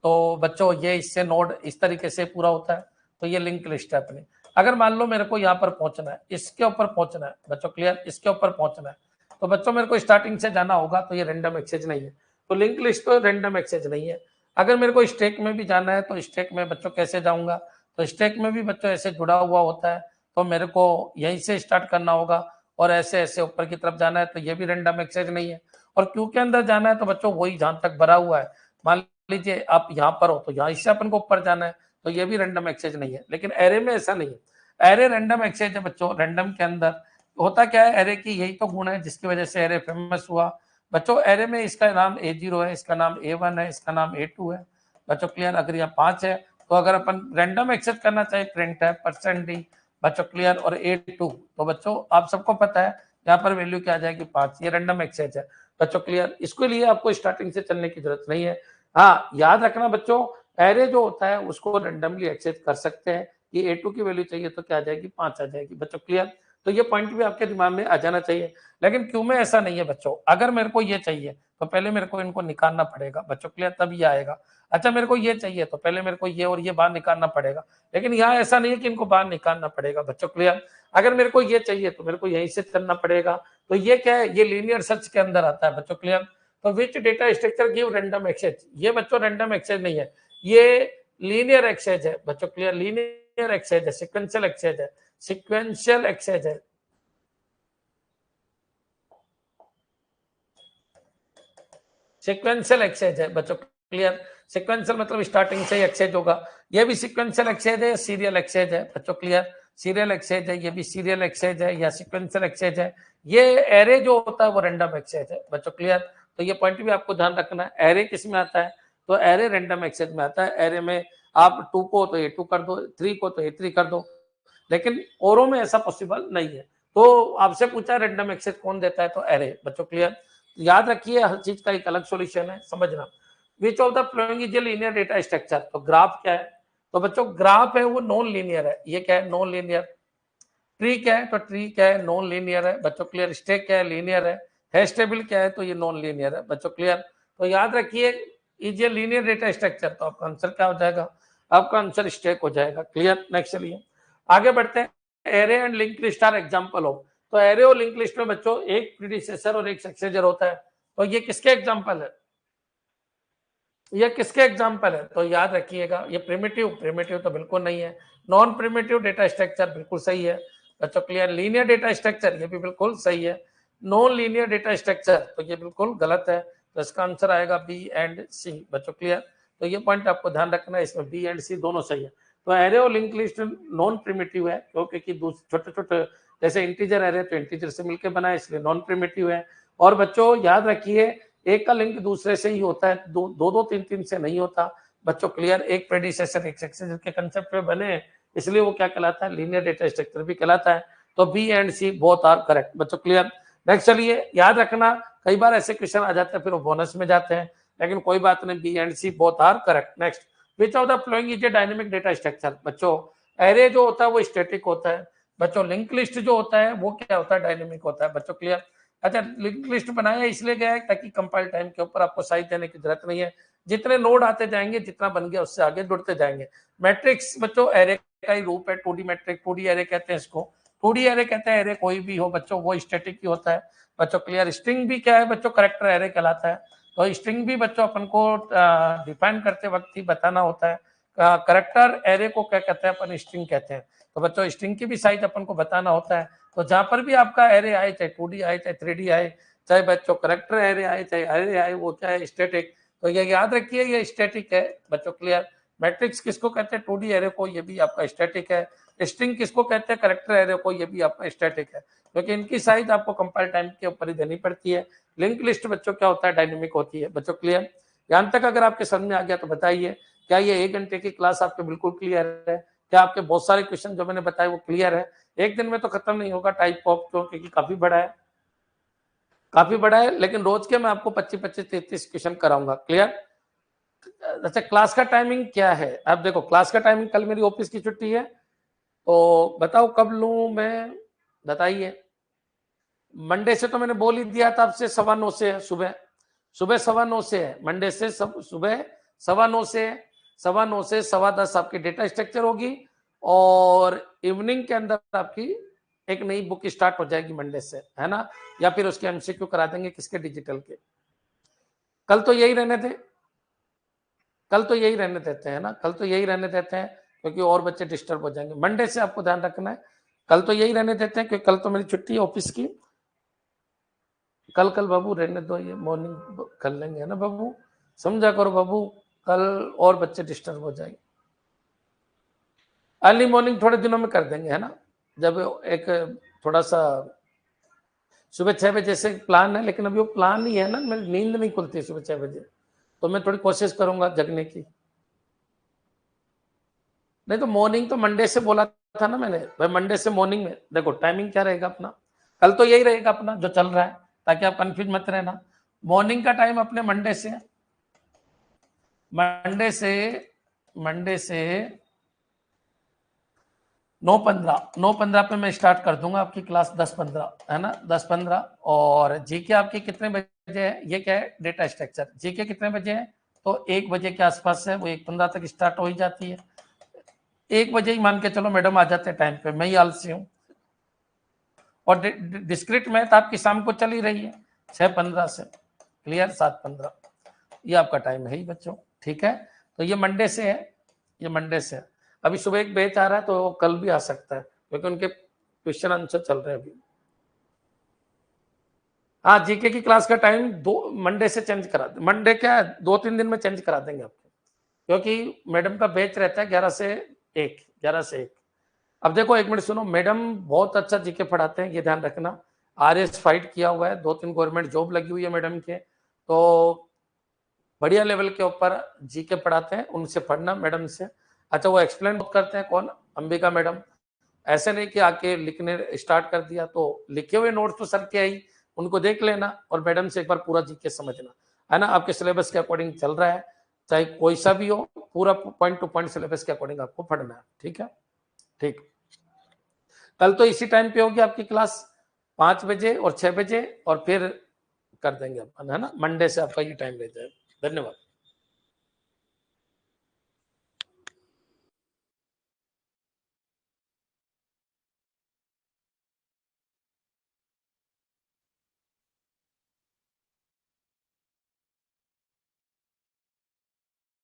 तो बच्चों ये इससे नोड इस तरीके से पूरा होता है, तो ये लिंक लिस्ट है अपनी। अगर मान लो मेरे को यहाँ पर पहुंचना है, इसके ऊपर पहुंचना है बच्चों, क्लियर, इसके ऊपर पहुंचना है, तो बच्चों मेरे को स्टार्टिंग से जाना होगा, तो ये रैंडम एक्सेस नहीं है, तो लिंक लिस्ट तो रैंडम एक्सेस नहीं है। अगर मेरे को स्टैक में भी जाना है, तो स्टैक में बच्चों कैसे जाऊंगा, तो स्टैक में भी बच्चों ऐसे जुड़ा हुआ होता है, तो मेरे को यहीं से स्टार्ट करना होगा, और ऐसे ऐसे ऊपर की तरफ जाना है, तो ये भी रैंडम एक्सेस नहीं है। और क्यू के अंदर जाना है, तो बच्चों वही जहां तक भरा हुआ है, मान लीजिए आप यहाँ पर हो, तो यहाँ इससे अपन को ऊपर जाना है, तो ये भी रैंडम एक्सेस नहीं है। लेकिन एरे में ऐसा नहीं है, एरे रैंडम एक्सेस है बच्चों। रैंडम के अंदर होता क्या है, एरे की यही तो गुण है जिसकी वजह से एरे फेमस हुआ बच्चों। एरे में इसका नाम A0 है, इसका नाम A1 है, इसका नाम A2 है बच्चों, क्लियर। अगर यहाँ 5 है, तो अगर अपन रैंडम एक्सेस करना चाहिए, प्रिंट है %d बच्चों, क्लियर, और A2, तो बच्चों आप सबको पता है यहाँ पर वैल्यू क्या आ जाएगी, 5, ये रैंडम एक्सेस है बच्चों, क्लियर। इसके लिए आपको स्टार्टिंग से चलने की जरूरत नहीं है। हाँ, याद रखना बच्चों, एरे जो होता है उसको रैंडमली एक्सेस कर सकते हैं। ये A2 की वैल्यू चाहिए तो क्या आ जाएगी, 5 आ जाएगी बच्चों, क्लियर। तो ये पॉइंट भी आपके दिमाग में आ जाना चाहिए। लेकिन क्यों में ऐसा नहीं है बच्चों, अगर मेरे को ये चाहिए तो पहले मेरे को इनको निकालना पड़ेगा बच्चों, क्लियर, तब ये आएगा। अच्छा, मेरे को ये चाहिए तो पहले मेरे को ये और ये बाहर निकालना पड़ेगा। लेकिन यहाँ ऐसा नहीं है कि इनको बाहर निकालना पड़ेगा बच्चों, क्लियर। अगर मेरे को ये चाहिए तो मेरे को यहीं से चलना पड़ेगा। तो ये क्या है, ये लीनियर सर्च के अंदर आता है बच्चों, क्लियर। तो which data structure give random access, ये बच्चों रैंडम एक्सेस नहीं है, ये लीनियर एक्सेस है बच्चों, क्लियर, लीनियर एक्सेस है, सीक्वेंशियल एक्सेस है, सीक्वेंशियल एक्सेस है, सीक्वेंशियल एक्सेस है बच्चों, क्लियर। सीक्वेंशियल मतलब स्टार्टिंग से ही एक्सेस होगा, ये भी सीक्वेंशियल एक्सेस है, सीरियल एक्सेस है बच्चों, क्लियर, सीरियल एक्सेस है, ये भी सीरियल एक्सेस है या सीक्वेंशियल एक्सेस है। ये एरे जो होता है वो रैंडम एक्सेस है बच्चों, क्लियर। तो ये पॉइंट भी आपको ध्यान रखना है। एरे किस में आता है, तो एरे रैंडम एक्सेस में आता है। एरे में आप 2 को तो ये 2 कर दो, 3 को तो ये 3 कर दो, लेकिन औरों में ऐसा पॉसिबल नहीं है। तो आपसे पूछा रैंडम एक्सेस कौन देता है, तो एरे बच्चों, क्लियर। याद रखिए हर चीज का एक अलग सॉल्यूशन है, समझना। विच of the following is a linear data structure, तो ग्राफ क्या है, तो बच्चों ग्राफ है वो नॉन लीनियर है, ये क्या है, नॉन लीनियर। ट्री क्या है, तो ट्री क्या है, नॉन लीनियर है बच्चों, क्लियर। स्टैक क्या है, लीनियर है। हैश टेबल क्या है, तो ये नॉन लीनियर है बच्चों, क्लियर। तो याद रखिए is a linear data structure, तो आपका आंसर क्या हो जाएगा, आपका आंसर स्टैक हो जाएगा, क्लियर। नेक्स्ट चलिए आगे बढ़ते हैं। Array and link list are example of, तो एरे और लिंक लिस्ट में बच्चों एक प्रीडिसेसर और एक सक्सेसर होता है, तो ये किसके एग्जांपल है, ये किसके एग्जांपल है, तो याद रखिएगा ये प्रिमिटिव, प्रिमिटिव तो बिल्कुल नहीं है। नॉन प्रिमिटिव डेटा स्ट्रक्चर बिल्कुल सही है बच्चों, क्लियर। लीनियर डेटा स्ट्रक्चर ये भी बिल्कुल सही है। नॉन लीनियर डेटा स्ट्रक्चर तो ये बिल्कुल गलत है, तो इसका आंसर आएगा बी एंड सी बच्चों, क्लियर। तो ये पॉइंट आपको ध्यान रखना है, इसमें बी एंड सी दोनों सही है। तो एरे और लिंक लिस्ट नॉन प्रिमिटिव है, क्योंकि छोटे छोटे जैसे इंटीजर एरे तो इंटीजर से मिलकर बना है, इसलिए नॉन प्रिमिटिव है। और बच्चों याद रखिए एक का लिंक दूसरे से ही होता है, दो दो तीन तीन से नहीं होता बच्चों, क्लियर। एक प्रेडिसेसर एक सक्सेसर के कंसेप्ट पे बने, इसलिए वो क्या कहलाता है, लीनियर डेटा स्ट्रक्चर भी कहलाता है। तो B and C both are correct बच्चों, क्लियर। नेक्स्ट चलिए याद रखना कई बार ऐसे क्वेश्चन आ जाते हैं फिर वो बोनस में जाते हैं, लेकिन कोई बात नहीं, B and C both are correct. Next, which of the following is a dynamic data structure, बच्चों एरे जो होता है वो स्टैटिक होता है बच्चों, लिंक लिस्ट जो होता है वो क्या होता है, डायनेमिक होता है बच्चों, क्लियर। अच्छा, लिंक लिस्ट बनाया इसलिए गया है ताकि कंपाइल टाइम के ऊपर आपको साइज देने की जरूरत नहीं है, जितने नोड आते जाएंगे जितना बन गया उससे आगे जुड़ते जाएंगे। मैट्रिक्स बच्चों एरे का ही रूप है, 2D मैट्रिक्स, 2D एरे कहते हैं इसको, 2D एरे कहते हैं। एरे कोई भी हो बच्चों वो स्टैटिक ही होता है बच्चों, क्लियर। स्ट्रिंग भी क्या है बच्चों, कैरेक्टर एरे कहलाता है। तो स्ट्रिंग भी बच्चों अपन को डिफाइन करते वक्त ही बताना होता है, कैरेक्टर एरे को क्या कहते हैं अपन, स्ट्रिंग कहते हैं। तो बच्चों स्ट्रिंग की भी साइज अपन को बताना होता है। तो जहां पर भी आपका एरे आए, चाहे 2D आए चाहे 3D आए, चाहे बच्चों करेक्टर एरे आए चाहे एरे आए, वो क्या है, स्टैटिक। तो ये याद रखिए ये स्टैटिक है बच्चों, क्लियर। मैट्रिक्स किसको कहते हैं, 2D एरे को, ये भी आपका स्टैटिक है। स्ट्रिंग किसको कहते हैं, करेक्टर एरे को, ये भी आपका स्टैटिक है, क्योंकि इनकी साइज आपको कंपाइल टाइम के ऊपर ही देनी पड़ती है। लिंक लिस्ट बच्चों क्या होता है, डायनेमिक होती है बच्चों, क्लियर। यहां तक अगर आपके समझ में आ गया तो बताइए, क्या ये 1 घंटे की क्लास आपके बिल्कुल क्लियर है, क्या आपके बहुत सारे क्वेश्चन जो मैंने बताए वो क्लियर है। एक दिन में तो खत्म नहीं होगा टाइप ऑफ, क्योंकि काफी बड़ा है, काफी बड़ा है, लेकिन रोज के मैं आपको 25-25-33 क्वेश्चन कराऊंगा, क्लियर। अच्छा, क्लास का टाइमिंग क्या है, अब देखो क्लास का टाइमिंग, कल मेरी ऑफिस की छुट्टी है, तो बताओ कब लूं मैं, बताइए। मंडे से तो मैंने बोल ही दिया था आपसे 9:15 से है, सुबह सुबह 9:15 से है, मंडे से सुबह 9:15 से, 9:15 से 10:15 आपकी डेटा स्ट्रक्चर होगी, और इवनिंग के अंदर आपकी एक नई बुक स्टार्ट हो जाएगी मंडे से, है ना। या फिर उसके एमसीक्यू करा देंगे किसके, डिजिटल के। कल तो यही रहने थे, कल तो यही रहने देते हैं ना, कल तो यही रहने देते हैं, क्योंकि और बच्चे डिस्टर्ब हो जाएंगे। मंडे से आपको ध्यान रखना है, कल तो यही रहने देते हैं, क्योंकि कल तो मेरी छुट्टी है ऑफिस की। कल बाबू रहने दो, ये मॉर्निंग कर लेंगे, है ना बाबू, समझा करो बाबू, कल और बच्चे डिस्टर्ब हो जाएंगे। अर्ली मॉर्निंग थोड़े दिनों में कर देंगे, है ना, जब एक थोड़ा सा सुबह 6 बजे से प्लान है, लेकिन अभी वो प्लान ही है ना, मेरी नींद नहीं खुलती सुबह 6 बजे, तो मैं थोड़ी कोशिश करूंगा जगने की। नहीं तो मॉर्निंग तो मंडे से बोला था ना मैंने भाई, मंडे से मॉर्निंग में देखो टाइमिंग क्या रहेगा अपना, कल तो यही रहेगा अपना जो चल रहा है, ताकि आप कंफ्यूज मत रहना। मॉर्निंग का टाइम अपने मंडे से मंडे से 9:15 पे मैं स्टार्ट कर दूंगा आपकी क्लास, 10:15 है ना, 10:15। और जीके आपकी कितने बजे है, ये क्या है, डेटा स्ट्रक्चर, जीके कितने बजे है, तो 1 बजे के आसपास है, वो 1:15 तक स्टार्ट हो ही जाती है। 1 बजे ही मान के चलो मैडम आ जाते हैं टाइम पे, मैं ही आलसी हूँ। और डिस्क्रिट मैथ आपकी शाम को चली रही है 6:15 से, क्लियर, 7:15 ये आपका टाइम है ही बच्चों, ठीक है। तो ये मंडे से है, ये मंडे से है। अभी सुबह एक बैच आ रहा है तो कल भी आ सकता है क्योंकि उनके क्वेश्चन आंसर चल रहे हैं अभी। हाँ, जीके की क्लास का टाइम मंडे से चेंज करा, मंडे क्या 2-3 दिन में चेंज करा देंगे आपको, क्योंकि मैडम का बैच रहता है 11 से 1। अब देखो, एक मिनट सुनो, मैडम बहुत अच्छा जीके पढ़ाते हैं, ये ध्यान रखना। आरएस फाइट किया हुआ है, 2-3 गवर्नमेंट जॉब लगी हुई है मैडम के, तो बढ़िया लेवल के ऊपर जीके पढ़ाते हैं, उनसे पढ़ना मैडम से। अच्छा, वो एक्सप्लेन करते हैं, कौन? अंबिका मैडम। ऐसे नहीं कि आके लिखने स्टार्ट कर दिया, तो लिखे हुए नोट्स तो सर के आई, उनको देख लेना और मैडम से एक बार पूरा जीके समझना, है ना। आपके सिलेबस के अकॉर्डिंग चल रहा है, चाहे कोई सा भी हो, पूरा पॉइंट टू पॉइंट सिलेबस के अकॉर्डिंग आपको पढ़ना है, ठीक है। ठीक, कल तो इसी टाइम पे होगी आपकी क्लास, 5 बजे और 6 बजे, और फिर कर देंगे अपन, है ना। मंडे से आपका ये टाइम रहता है। धन्यवाद।